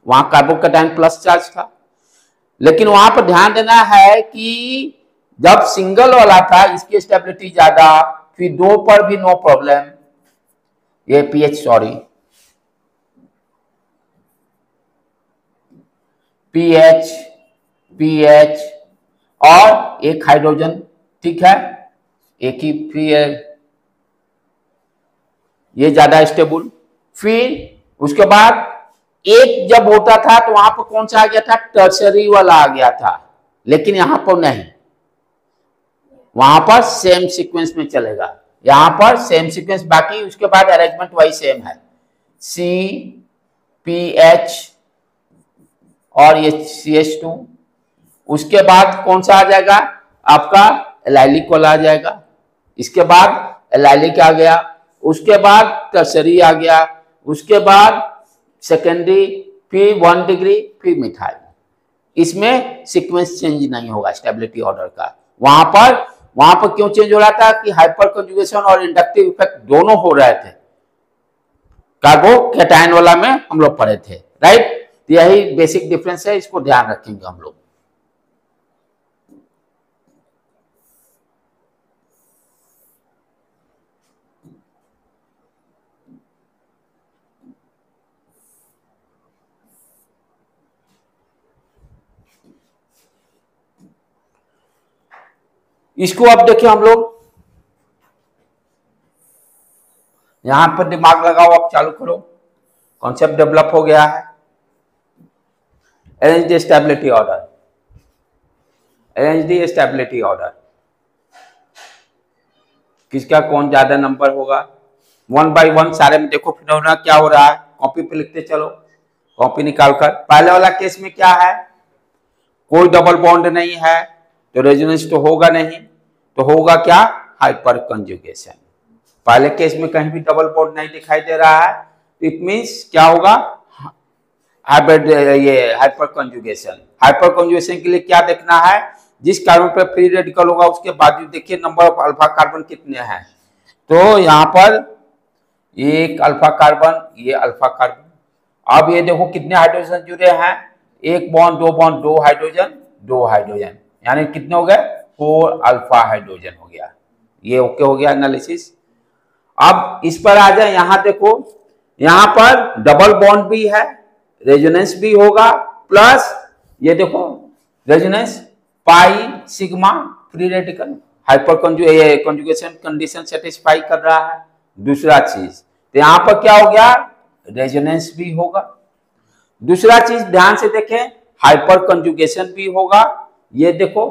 वहां कार्बोकैटायन प्लस चार्ज था। लेकिन वहां पर ध्यान देना है कि जब सिंगल वाला था इसकी स्टेबिलिटी ज्यादा, फिर दो पर भी नो प्रॉब्लम, ये पीएच सॉरी पीएच पीएच और एक हाइड्रोजन, ठीक है, एक ही फ्री है, ये ज्यादा स्टेबल। फिर उसके बाद एक जब होता था तो वहां पर कौन सा आ गया था, टर्सरी वाला आ गया था, लेकिन यहां पर नहीं, वहां पर सेम सीक्वेंस में चलेगा, यहां पर सेम सीक्वेंस, बाकी उसके बाद अरेंजमेंट वही सेम है, सी पी एच और ये CH2। उसके बाद कौन सा आ जाएगा आपका, एलाइलिक वाला आ जाएगा, इसके बाद एलाइलिक आ गया, उसके बाद टर्सरी आ गया, उसके बाद सेकेंडरी, फिर 1 डिग्री, फिर मिथाइल। इसमें सीक्वेंस चेंज नहीं होगा स्टेबिलिटी ऑर्डर का। वहां पर क्यों चेंज हो रहा था कि हाइपर कंजुगेशन और इंडक्टिव इफेक्ट दोनों हो रहे थे, कार्बोकैटायन वाला में हम लोग पढ़े थे, राइट। यही बेसिक डिफरेंस है, इसको ध्यान रखेंगे हम लोग। इसको अब देखिए हम लोग, यहां पर दिमाग लगाओ, अब चालू करो, कॉन्सेप्ट डेवलप हो गया है। Arrange the stability order, arrange the stability order, किसका कौन ज्यादा नंबर होगा, 1 बाय 1 सारे में देखो फिनोमेना क्या हो रहा है, कॉपी पे लिखते चलो, कॉपी निकालकर। पहले वाला केस में क्या है, कोई डबल बॉन्ड नहीं है तो रेजोनेंस तो होगा नहीं, तो होगा क्या, हाइपर कंजुगेशन। पहले केस में कहीं भी डबल बॉन्ड नहीं दिखाई दे रहा है, इट मींस क्या होगा, ये हाइपर कंजुगेशन। हाइपर कंजुगेशन के लिए क्या देखना है, जिस कार्बन पर फ्री रेडिकल होगा उसके बाद देखिए नंबर ऑफ अल्फा कार्बन कितने हैं, तो यहाँ पर एक अल्फा कार्बन, ये अल्फा कार्बन। अब ये देखो कितने हाइड्रोजन जुड़े हैं, एक बॉन्ड, दो बॉन्ड, दो हाइड्रोजन, दो हाइड्रोजन, यानी कितने हो गए, 4 अल्फा हाइड्रोजन हो गया। ये ओके हो गया एनालिसिस। अब इस पर आ जाए, यहां देखो, यहां पर डबल बॉन्ड भी है, रेजोनेंस भी होगा, प्लस ये देखो resonance pi sigma free radical, hyper conjugation condition satisfy कर रहा है। दूसरा चीज तो यहां पर क्या हो गया, रेजोनेंस भी होगा। दूसरा चीज ध्यान से देखें, हाइपर कंजुगेशन भी होगा। ये देखो,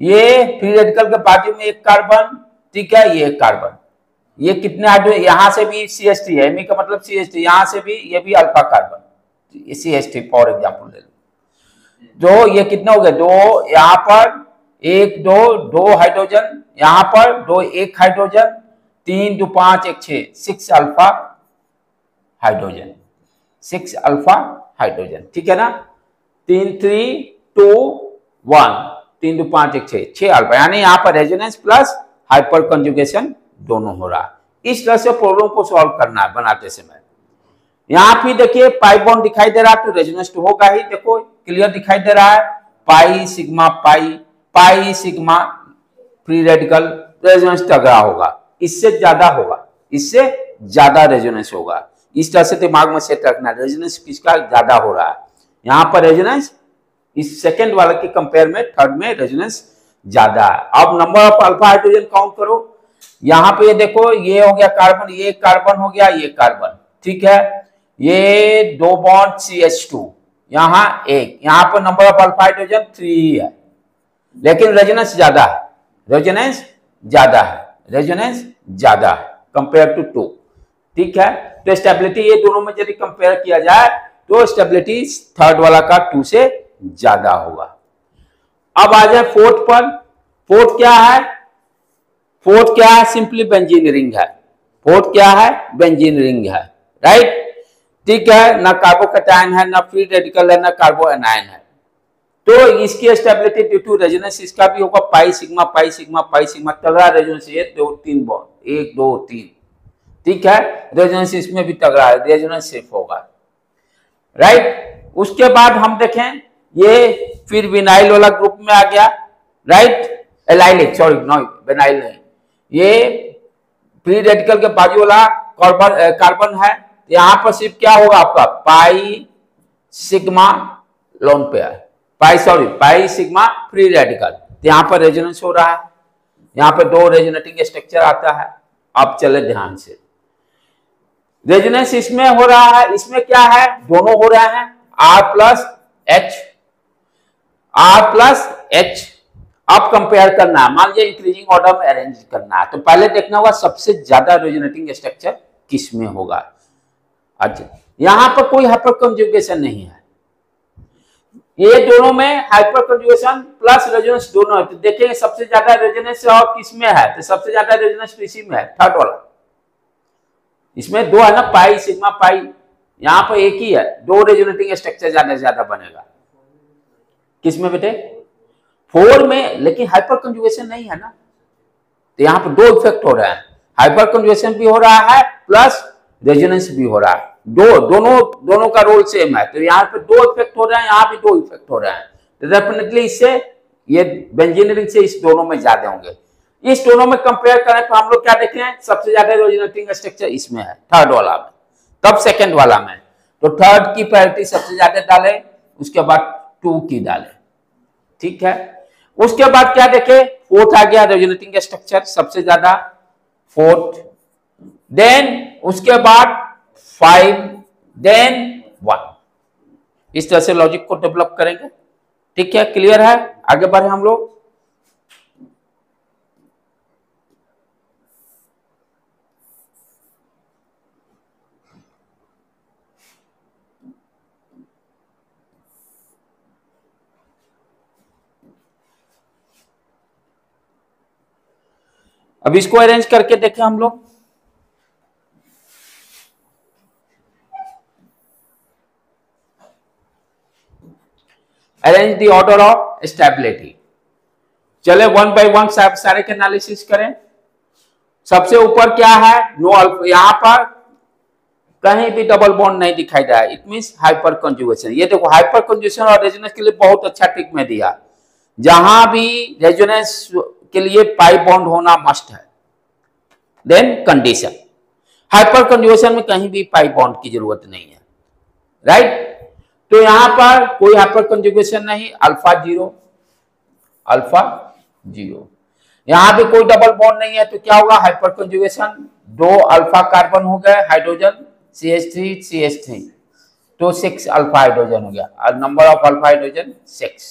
ये फ्री रेडिकल के बाजू में एक कार्बन, ठीक है, ये एक कार्बन, ये कितने हाइड्रोजन, यहां से भी CH3 है, एमी का मतलब CH3, यहां से भी, ये भी alpha carbon CH3 for example ले लो, तो ये कितने हो गए, दो यहां पर, एक दो, दो हाइड्रोजन यहां पर, दो एक hydrogen, 3 2 5 1 6, 6 alpha hydrogen, 6 alpha hydrogen, ठीक है ना, 3 3 2 1, 3 2 5 1 6, 6 अल्फा, यानी यहाँ पर रेजोनेंस प्लस हाइपर कंजुगेशन दोनों हो रहा है। इस तरह से प्रॉब्लम को सॉल्व करना है बनाते समय। यहाँ भी देखिए पाई बॉन्ड दिखाई दे रहा है तो रेजोनेंस तो होगा ही, देखो क्लियर दिखाई दे रहा है, pi sigma pi, pi sigma free radical, resonance तगड़ा होगा, इससे ज्यादा होगा, इससे ज्यादा रेजोनेंस होगा। इस तरह से दिमाग में सेट रखना, रेजोनेंस किसका ज्यादा हो रहा है, यहाँ पर रेजोनेंस इस सेकंड वाले के कंपेयर में थर्ड में रेजोनेंस ज्यादा है। अब number of alpha hydrogen count करो, यहाँ पे ये देखो, ये हो गया कार्बन, ये कार्बन हो गया, ये कार्बन, ठीक है, ये दो बॉन्ड CH2, यहाँ एक, यहाँ पर नंबर ऑफ अल्फा हाइड्रोजन 3 है, लेकिन रेजोनेंस ज्यादा है, रेजोनेंस ज्यादा है, रेजोनेंस ज्यादा है कंपेयर टू 2। ठीक है, तो स्टेबिलिटी ये दोनों में यदि कंपेयर किया जाए तो स्टेबिलिटी थर्ड वाला का 2 से ज्यादा होगा। अब आ जाए फोर्थ पर। फोर्थ क्या है? फोर्थ क्या है? सिंपली बेंजीन रिंग है। फोर्थ क्या है? बेंजीन रिंग है, राइट। ठीक है, ना कार्बोकैटायन है, ना फ्री रेडिकल है, ना कार्बो एनायन है। तो इसकी स्टेबिलिटी ड्यू टू रेजोनेंस इसका भी होगा pi sigma pi sigma pi sigma, तगड़ा रेजोनेंस, 1 2 3 बॉन्ड, 1 2 3। ठीक है, रेजोनेंस इसमें भी तगड़ा है, रेजोनेंस सेफ होगा, राइट। उसके बाद हम देखें ये फिर विनाइल वाला ग्रुप में आ गया, right. Allylic, sorry no vinyl नहीं, ये फ्री रेडिकल के बाजू वाला कार्बन है। यहां पर सिर्फ क्या होगा आपका pi sigma lone pair, pi sigma free radical. यहां पर रेजोनेंस हो रहा है, यहां पर 2 रेजोनेटिंग स्ट्रक्चर आता है। आप चले ध्यान से, रेजोनेंस इसमें हो रहा है, इसमें क्या है? दोनों हो रहे हैं R plus H, R plus H। अब कंपेयर करना है, मान लीजिए इंक्रीजिंग ऑर्डर में अरेंज करना है, तो पहले देखना होगा सबसे ज्यादा रेजोनेटिंग स्ट्रक्चर किस में होगा। अच्छा, यहां पर कोई हाइपर कंजुगेशन नहीं है, ये दोनों में हाइपर कंजुगेशन प्लस रेजोनेंस दोनों है। तो देखेंगे सबसे ज्यादा रेजोनेंस और किस में है? तो सबसे ज्यादा रेजोनेंस इसी में है, थर्ड वाला। इसमें 2 है ना, पाई सिग्मा पाई, यहां पर एक ही है, 2 रेजोनेटिंग स्ट्रक्चर ज्यादा से ज्यादा बनेगा। किसमें बेटे? 4 में, लेकिन हाइपर कंजुगेशन नहीं है ना, तो यहां पर 2 इफेक्ट हो रहा है, हाइपर कंजुगेशन भी हो रहा है प्लस रेजोनेंस भी हो रहा है। दोनों का रोल सेम है, तो यहाँ पे 2 इफेक्ट हो रहे हैं, यहाँ भी 2 इफेक्ट हो रहे हैं। तो डेफिनेटली इससे ये बेंजीन रिंग से इस दोनों में ज्यादा होंगे। इस दोनों में कंपेयर करें तो हम लोग क्या देख रहे हैं? सबसे ज्यादा रेजोनेटिंग स्ट्रक्चर इसमें है, थर्ड वाला में, तब सेकंड वाला में। तो थर्ड की प्रायोरिटी सबसे ज्यादा डाले, उसके बाद 2 की डाले। ठीक है, उसके बाद क्या देखे? फोर्थ आ गया रेजोनेटिंग स्ट्रक्चर सबसे ज्यादा, फोर्थ। देन उसके बाद 5, देन 1। इस तरह से लॉजिक को डेवलप करेंगे। ठीक है, क्लियर है? आगे बढ़े हम लोग। अब इसको अरेंज करके देखें हम लोग। Arrange the order of stability. चले 1 बाय 1 सारे के एनालिसिस करें। सबसे ऊपर क्या है? नो अल्फा, यहां पर कहीं भी डबल बॉन्ड नहीं दिखाई दे रहा है, इट मींस हाइपर कंजुगेशन। ये देखो हाइपर कंजुगेशन और रेजोनेंस के लिए बहुत अच्छा ट्रिक में दिया, जहां भी रेजोनेंस के लिए पाई बॉन्ड होना मस्ट है, देन कंडीशन। हाइपर कंजुगेशन में कहीं भी पाई बॉन्ड की जरूरत नहीं है, राइट। तो यहां पर कोई हाइपर कंजुगेशन नहीं, अल्फा 0, अल्फा 0। यहां भी कोई डबल बॉन्ड नहीं है, तो क्या होगा? हाइपर कंजुगेशन, 2 अल्फा कार्बन हो गए, हाइड्रोजन CH3 CH3, तो 6 अल्फा हाइड्रोजन हो गया, और नंबर ऑफ अल्फा हाइड्रोजन 6।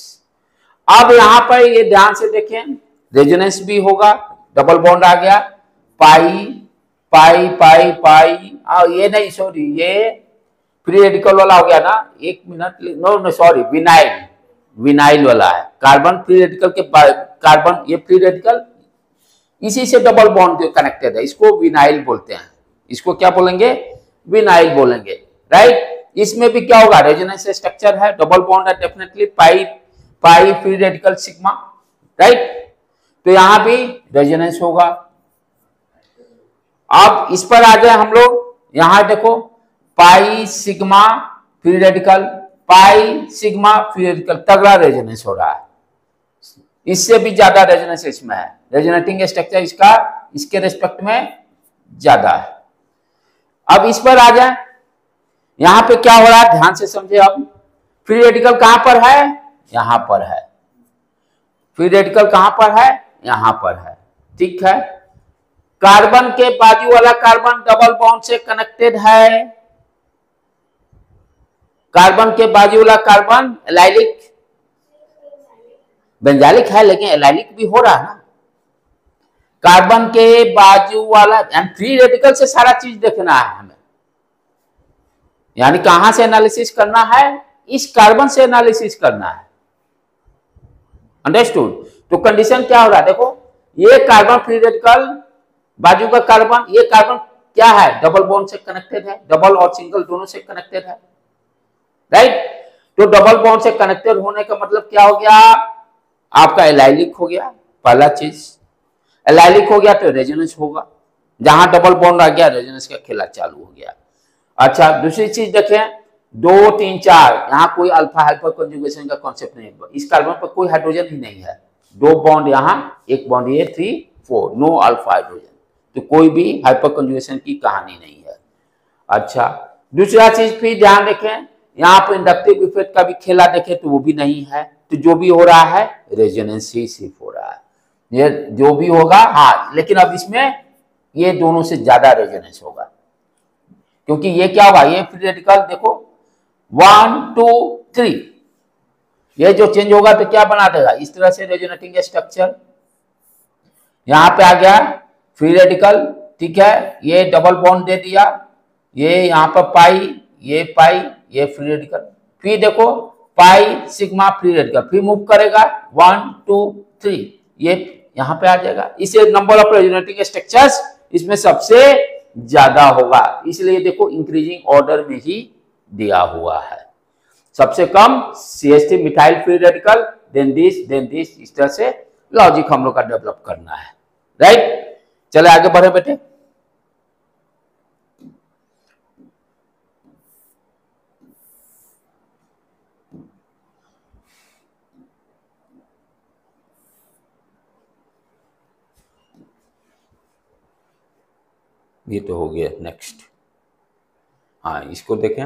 अब यहां पर ये ध्यान से देखें, रेजोनेंस भी होगा, डबल बॉन्ड आ गया, पाई पाई पाई पाई, ये नहीं सॉरी, ये फ्री रेडिकल वाला हो गया ना, 1 मिनट, नो सॉरी, विनाइल वाला है। कार्बन फ्री रेडिकल के कार्बन, ये फ्री रेडिकल इसी से डबल बॉन्ड कनेक्टेड है, इसको विनाइल बोलते हैं। इसको क्या बोलेंगे? विनाइल बोलेंगे, राइट। इसमें भी क्या होगा? रेजोनेंस स्ट्रक्चर है, डबल बॉन्ड है, डेफिनेटली पाई पाई फ्री रेडिकल सिग्मा, राइट। तो यहां भी रेजोनेंस होगा। अब इस पर आ जाए हम लोग, यहां देखो pi sigma free radical, pi sigma free radical, तगड़ा रेजोनेंस हो रहा है, इससे भी ज्यादा रेजोनेंस इसमें है, रेजोनेटिंग स्ट्रक्चर इसका इसके रेस्पेक्ट में ज्यादा है। अब इस पर आ जाए, यहां पे क्या हो रहा है? ध्यान से समझे। अब फ्री रेडिकल कहां पर है? यहां पर है। फ्री रेडिकल कहां पर है? यहां पर है, ठीक है। कार्बन के बाजू वाला कार्बन डबल बॉन्ड से कनेक्टेड है, कार्बन के बाजू वाला कार्बन एलाइलिक बेंजालिक है लेकिन एलाइलिक भी हो रहा है ना। कार्बन के बाजू वाला फ्री रेडिकल से सारा चीज देखना है हमें, यानी कहां से एनालिसिस करना है, इस कार्बन से एनालिसिस करना है। अंडरस्टूड। तो कंडीशन क्या हो रहा है, देखो ये कार्बन फ्री रेडिकल, बाजू का कार्बन, ये कार्बन क्या है, डबल बॉन्ड से कनेक्टेड है, डबल और सिंगल दोनों से कनेक्टेड है, राइट। तो डबल बॉन्ड से कनेक्टेड होने का मतलब क्या हो गया, आपका एलाइलिक हो गया। पहला चीज एलाइलिक हो गया तो रेजोनेंस होगा, जहां डबल बॉन्ड आ गया रेजोनेंस का खेला चालू हो गया। अच्छा, दूसरी चीज देखें, 2 3 4, यहाँ कोई अल्फा हाइपर कंजुगेशन का कॉन्सेप्ट नहीं है। इस कार्बन पर कोई हाइड्रोजन ही नहीं है, 2 बॉन्ड यहाँ, 1 बॉन्ड ये, 3 4, नो अल्फा हाइड्रोजन, तो कोई भी हाइपर कंजुगेशन की कहानी नहीं है। अच्छा, दूसरा चीज फिर ध्यान रखें, यहाँ पर इंडक्टिव इफेक्ट का भी खेला देखें तो वो भी नहीं है। तो जो भी हो रहा है रेजोनेंस ही सिर्फ हो रहा है, ये जो भी होगा। हाँ, लेकिन अब इसमें ये दोनों से ज्यादा रेजोनेंस होगा, क्योंकि ये क्या होगा, ये फ्री रेडिकल देखो 1 2 3, ये जो चेंज होगा तो क्या बना देगा, इस तरह से रेजोनेटिंग स्ट्रक्चर। यहां पे आ गया फ्री रेडिकल, ठीक है, ये डबल बॉन्ड दे दिया, ये यहां पर पाई, ये फ्री रेडिकल, फिर देखो पाई सिग्मा फ्री रेडिकल, फिर मूव करेगा 1 2 3, ये यहां पे आ जाएगा। इसे नंबर ऑफ रेजोनेटिंग स्ट्रक्चर्स इसमें सबसे ज्यादा होगा, इसलिए देखो इंक्रीजिंग ऑर्डर में ही दिया हुआ है। सबसे कम CH3 methyl free radical, then this, इस तरह से लॉजिक हम लोग का डेवलप करना है, राइट। चले आगे बढ़े बेटे। ये तो हो गया, नेक्स्ट। हाँ, इसको देखें,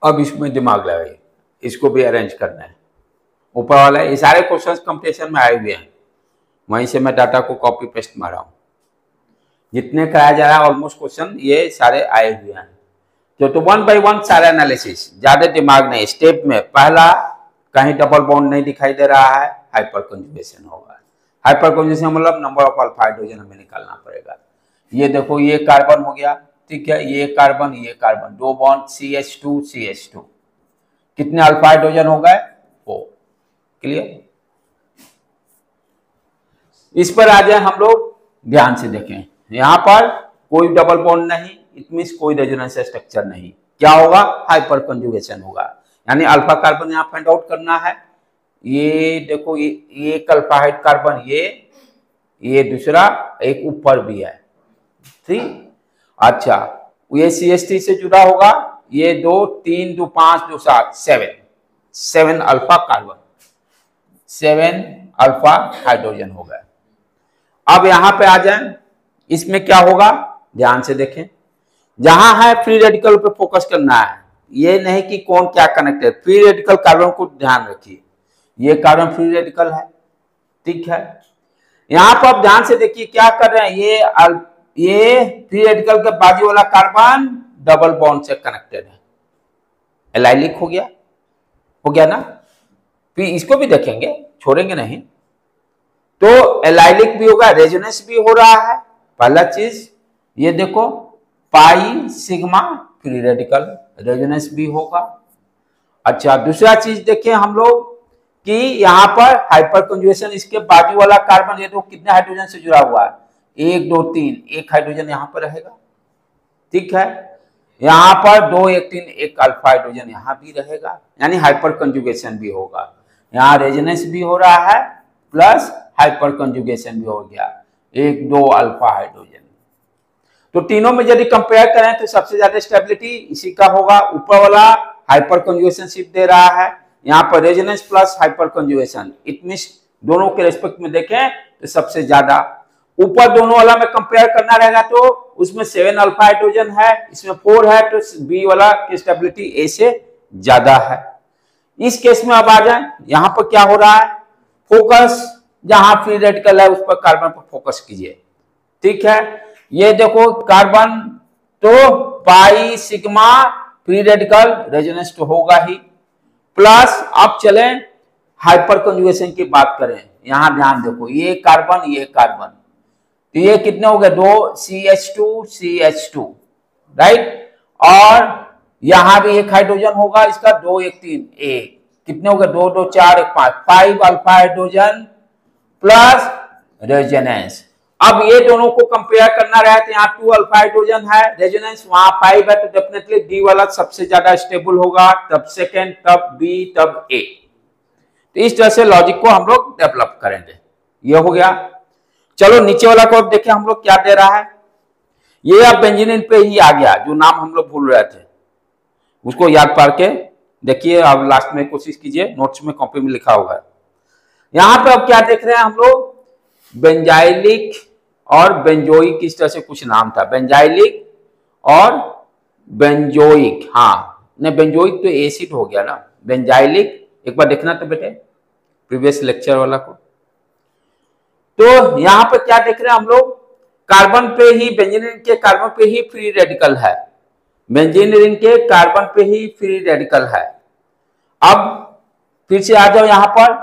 अब इसमें दिमाग लगाइए, इसको भी अरेंज करना है। ऊपर वाला ये सारे क्वेश्चंस कंपटीशन में आए हुए हैं, वहीं से मैं डाटा को कॉपी पेस्ट मारा हूं, जितने कराया जा रहा है ऑलमोस्ट क्वेश्चन ये सारे आए हुए हैं। तो 1 by 1 सारा एनालिसिस, ज्यादा दिमाग नहीं। स्टेप में पहला, कहीं डबल बॉन्ड नहीं दिखाई दे रहा है, हाइपर कंजुगेशन होगा। हाइपर कंजुगेशन मतलब नंबर ऑफ अल्फा हाइड्रोजन हमें निकालना पड़ेगा। ये देखो, ये कार्बन हो गया, ठीक है, ये कार्बन 2 बॉन्ड CH2 कितने अल्फा हाइड्रोजन हो गए, 4। क्लियर। इस पर आ जाए हम लोग, ध्यान से देखें, यहां पर कोई डबल बॉन्ड नहीं, इट मींस कोई रेजोनेंस स्ट्रक्चर नहीं। क्या होगा, हाइपर कंजुगेशन होगा, यानी अल्फा कार्बन यहां फाइंड आउट करना है। ये देखो, ये एक अल्फा हाइड कार्बन, ये दूसरा एक ऊपर भी है, ठीक। अच्छा, ये CH3 से जुड़ा होगा, ये 2 3 2 5 2 7 7 अल्फा कार्बन, 7 अल्फा हाइड्रोजन हो गए। अब यहां पे आ जाए, इसमें क्या होगा, ध्यान से देखें, जहां है फ्री रेडिकल पे फोकस करना है, ये नहीं कि कौन क्या कनेक्टेड। फ्री रेडिकल कार्बन को ध्यान रखिए, ये कार्बन फ्री रेडिकल है, ठीक है। यहां पर आप ध्यान से देखिए क्या कर रहे हैं, ये फ्री रेडिकल के बाजू वाला कार्बन डबल बॉन्ड से कनेक्टेड है, एलाइलिक हो गया ना। फिर इसको भी देखेंगे, छोड़ेंगे नहीं। तो एलाइलिक भी होगा, रेजोनेंस भी हो रहा है। पहला चीज ये देखो, pi sigma free radical, resonance भी होगा। अच्छा, दूसरा चीज देखें हम लोग कि यहाँ पर हाइपर कंजुगेशन, इसके बाजू वाला कार्बन ये तो कितने हाइड्रोजन से जुड़ा हुआ है, 1 2 3, एक हाइड्रोजन यहाँ पर रहेगा, ठीक है। यहाँ पर 2 1 3, एक अल्फा हाइड्रोजन यहाँ भी रहेगा, यानी हाइपर कंजुगेशन भी होगा। यहाँ रेजोनेंस भी हो रहा है, प्लस हाइपर कंजुगेशन भी हो गया, 1 2 अल्फा हाइड्रोजन। तो तीनों में यदि कंपेयर करें तो सबसे ज्यादा स्टेबिलिटी इसी का होगा। ऊपर वाला हाइपर कंजुगेशन शिफ्ट दे रहा है, यहाँ पर resonance plus hyper conjugation, it means दोनों के रेस्पेक्ट में देखें तो सबसे ज्यादा ऊपर दोनों वाला में कंपेयर करना रहेगा तो उसमें 7 अल्फा हाइड्रोजन है, इसमें 4 है, तो बी वाला की स्टेबिलिटी ए से ज्यादा है। इस केस में अब आ जाए, यहां पर क्या हो रहा है, फोकस जहां फ्री रेडिकल है उस पर कार्बन पर फोकस कीजिए। ठीक है, ये देखो कार्बन तो pi sigma free radical resonance तो होगा ही, प्लस अब चले हाइपर कंजुगेशन की बात करें। यहां ध्यान देखो, ये कार्बन, तो ये कितने हो गए, 2 CH2 राइट, और यहां भी एक हाइड्रोजन होगा इसका, 2 1 3 1, कितने हो गए, 2 2 4 1 5, 5 अल्फा हाइड्रोजन प्लस रेजोनेंस। अब ये दोनों को कंपेयर करना रहे तो यहाँ 2 अल्फा हाइड्रोजन है, रेजोनेंस वहां 5 है, तो डेफिनेटली डी वाला सबसे ज्यादा स्टेबल होगा, तब सेकेंड, तब बी, तब ए। तो इस तरह से लॉजिक को हम लोग डेवलप करेंगे। ये हो गया। चलो नीचे वाला को अब देखें हम लोग क्या दे रहा है। ये अब बेंजीन पे ही आ गया, जो नाम हम लोग भूल रहे थे उसको याद पा के देखिए। अब लास्ट में कोशिश कीजिए, नोट्स में कॉपी में लिखा होगा। यहां पे अब क्या देख रहे हैं हम लोग, बेंजाइलिक और बेंजोइक, इस तरह से कुछ नाम था, बेंजाइलिक और बेंजोइक। हाँ नहीं, बेंजोइक तो एसिड हो गया ना, बेंजाइलिक एक बार देखना तो बेटे प्रीवियस लेक्चर वाला को। तो यहां पर क्या देख रहे हैं हम लोग, कार्बन पे ही, बेंजीन के कार्बन पे ही फ्री रेडिकल है, बेंजीन रिंग के कार्बन पे ही फ्री रेडिकल है। अब फिर से आ जाओ यहां पर,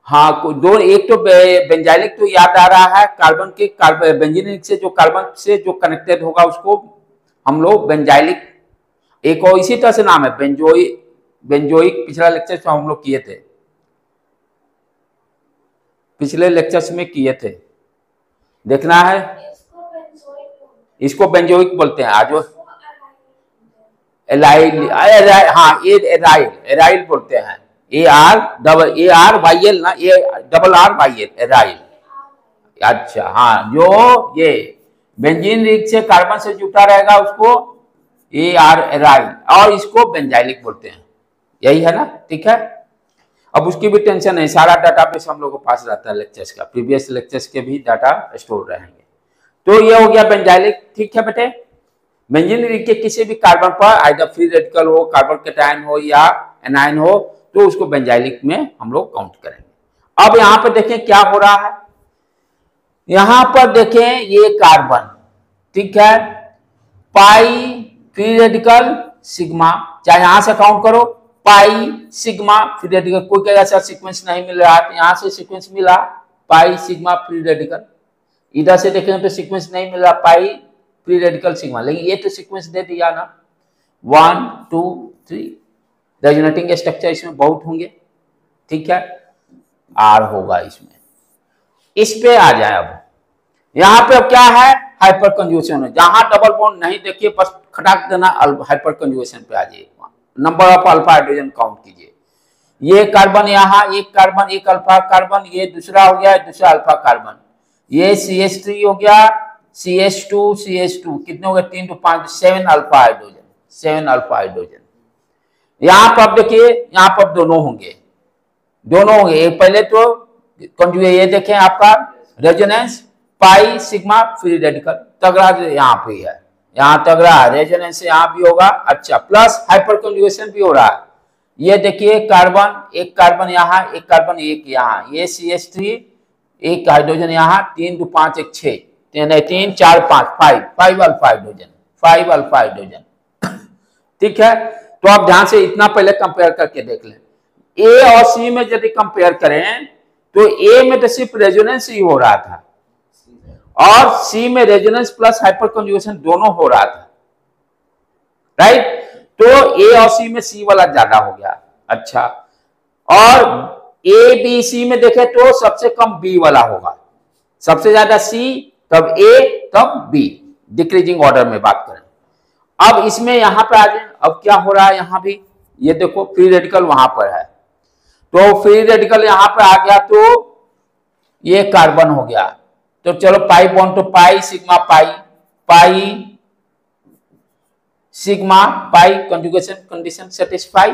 हाँ दो, एक तो बेंजाइलिक तो याद आ रहा है, कार्बन के बेंजीन रिंग से जो कार्बन से जो कनेक्टेड होगा उसको हम लोग बेंजाइलिक, एक और इसी तरह से नाम है बेंजोइक, पिछला लेक्चर में हम लोग किए थे, पिछले लेक्चर्स में किए थे, देखना है। इसको बेंजोइक बोलते हैं, आज एलाइल, हाँ ये एराइल बोलते हैं, AR ना, ARRYL एराइल। अच्छा हाँ, जो ये बेंजीन रिंग से कार्बन से जुटा रहेगा उसको AR एराइल, और इसको बेंजाइलिक बोलते हैं, यही है ना। ठीक है, अब उसकी भी टेंशन नहीं, सारा डाटाबेस हम लोग के पास रहता है लेक्चर्स का, प्रीवियस लेक्चर्स के भी डाटा स्टोर रहेंगे। तो ये हो गया बेंजाइलिक। ठीक है बेटे, बेंजीन रिंग के किसी भी कार्बन पर आइदर फ्री रेडिकल हो, कार्बन कैटायन हो या एनायन हो, तो उसको बेंजाइलिक में हम लोग काउंट करेंगे। अब यहां पर देखें क्या हो रहा है, यहां पर देखें ये कार्बन, ठीक है, पाई फ्री रेडिकल सिग्मा, चाहे यहां से काउंट करो, पाई सिग्मा फ्री रेडिकल। कोई कहेगा सर सीक्वेंस नहीं मिल रहा है, तो यहां से सीक्वेंस मिला, पाई सिग्मा फ्री रेडिकल। इधर से देखें तो सीक्वेंस नहीं मिल रहा, पाई फ्री रेडिकल सिग्मा, लेकिन ये तो सीक्वेंस दे दिया ना, 1 2 3, रेजोनेटिंग स्ट्रक्चर इसमें बहुत होंगे। ठीक है, आर होगा इसमें। इस पे आ जाए, अब यहां पे अब क्या है, हाइपर कंजुगेशन है, जहां डबल बॉन्ड नहीं देखिए बस खटाक देना, हाइपर कंजुगेशन पे आ जाइए, number of alpha hydrogen count कीजिए। ये कार्बन यहाँ, एक कार्बन, एक अल्फा कार्बन, ये दूसरा हो गया, दूसरा अल्फा कार्बन, ये CH3 हो गया, CH2 कितने हो गए, 3 to 5, 7 alpha hydrogen, 7 alpha hydrogen. यहां पर अब देखिए, यहां पर दोनों होंगे, पहले तो कंजुगेट, ये देखें आपका resonance, pi sigma free radical, तगड़ा यहाँ पे है, यहाँ तगड़ा रेजोनेंस यहाँ भी होगा। अच्छा, प्लस हाइपर कंजुगेशन भी हो रहा है। ये देखिए कार्बन, एक कार्बन यहाँ, एक कार्बन, एक यहाँ, ये CH3, एक हाइड्रोजन यहाँ, 3 to 5 1 6, 3 4 5 5 alpha hydrogen, 5 alpha hydrogen. ठीक है, तो आप ध्यान से इतना पहले कंपेयर करके देख लें। ए और सी में यदि कंपेयर करें तो ए में तो सिर्फ रेजोनेंस ही हो रहा था, और सी में रेजोनेंस प्लस हाइपर कंजुगेशन दोनों हो रहा था, राइट। तो ए और सी में सी वाला ज्यादा हो गया। अच्छा, और ए बी सी में देखें तो सबसे कम बी वाला होगा, सबसे ज्यादा सी, तब ए, तब बी, डिक्रीजिंग ऑर्डर में बात करें। अब इसमें यहां पे आ जाए, अब क्या हो रहा है, यहां भी ये देखो फ्री रेडिकल वहां पर है, तो फ्री रेडिकल यहां पे आ गया, तो ये कार्बन हो गया। तो चलो पाई बॉन्ड, तो pi sigma pi sigma pi, conjugation condition satisfy,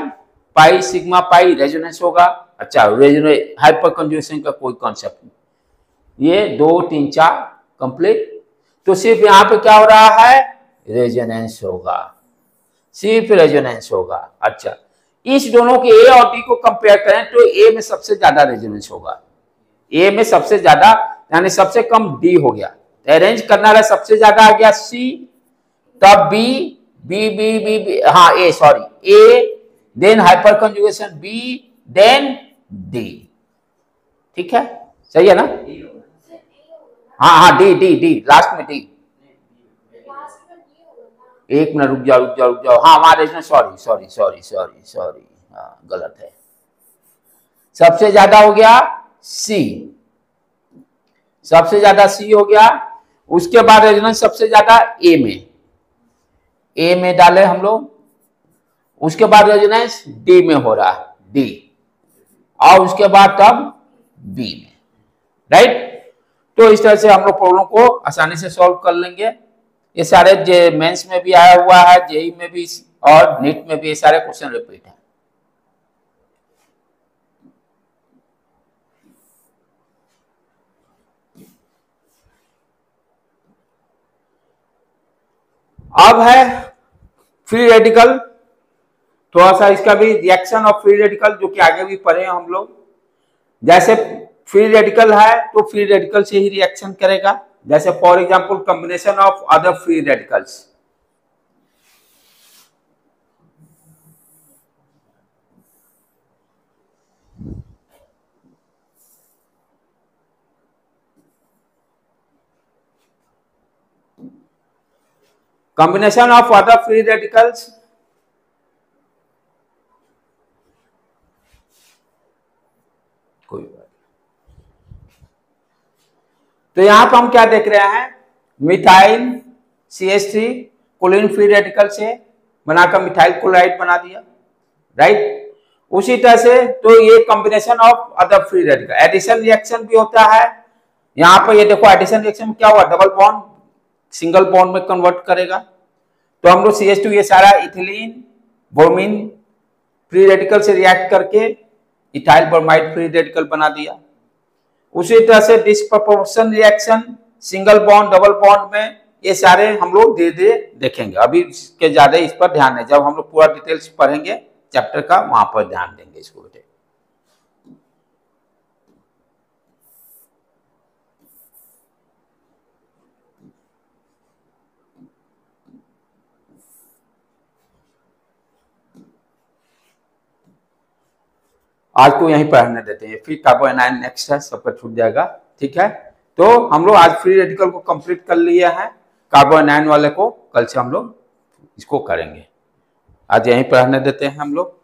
pi sigma pi, resonance होगा। अच्छा, रेजोनेंस हाइपर कंजुगेशन का कोई कॉन्सेप्ट नहीं, ये 2 3 4 कंप्लीट। तो सिर्फ यहां पे क्या हो रहा है, रेजोनेंस होगा, सिर्फ रेजोनेंस होगा। अच्छा, इस दोनों के ए और बी को कंपेयर करें तो ए में सबसे ज्यादा रेजोनेंस होगा, ए में सबसे ज्यादा यानी सबसे कम डी हो गया, अरेंज करना रहा, सबसे ज्यादा आ गया सी, तब B, B B B B हाँ A sorry A, then hyperconjugation B, then D. ठीक है, सही है ना? हाँ हाँ डी डी डी लास्ट में डी। एक मिनट रुक जाओ हाँ हमारे इसमें सॉरी हाँ गलत है। सबसे ज्यादा हो गया सी, सबसे ज्यादा सी हो गया, उसके बाद रेजोनेंस सबसे ज्यादा ए में डाले हम लोग, उसके बाद रेजोनेंस डी में हो रहा है डी, और उसके बाद तब बी में, राइट। तो इस तरह से हम लोग प्रॉब्लम को आसानी से सॉल्व कर लेंगे। ये सारे मेंस में भी आया हुआ है, जेई में भी और नीट में भी ये सारे क्वेश्चन रिपीट है। अब है फ्री रेडिकल, थोड़ा सा इसका भी रिएक्शन ऑफ फ्री रेडिकल जो कि आगे भी पढ़े हम लोग। जैसे फ्री रेडिकल है तो फ्री रेडिकल से ही रिएक्शन करेगा, जैसे for example combination of other free radicals. Combination of other free radicals, कोई बात। तो यहां पर हम क्या देख रहे हैं, methyl CH3 Colin free radical से बनाकर मिथाइल क्लोराइड बना दिया, राइट। उसी तरह से तो ये combination of other free radical, addition reaction भी होता है। यहां पर ये देखो एडिशन रिएक्शन में क्या हुआ, डबल बॉन्ड सिंगल बॉन्ड में कन्वर्ट करेगा। तो हम लोग CH2 ये सारा इथिलीन ब्रोमीन फ्री रेडिकल से रिएक्ट करके इथाइल ब्रोमाइड फ्री रेडिकल बना दिया। उसी तरह से disproportion reaction single bond double bond में, ये सारे हम लोग धीरे धीरे देखेंगे, अभी इसके ज्यादा इस पर ध्यान है, जब हम लोग पूरा डिटेल्स पढ़ेंगे चैप्टर का वहां पर ध्यान देंगे इसको बेटे। आज को यहीं पढ़ने देते हैं, फिर कार्बोनाइन नेक्स्ट है, सबका छूट जाएगा। ठीक है, तो हम लोग आज फ्री रेडिकल को कंप्लीट कर लिया है, कार्बोनाइन वाले को कल से हम लोग इसको करेंगे। आज यहीं पढ़ने देते हैं हम लोग।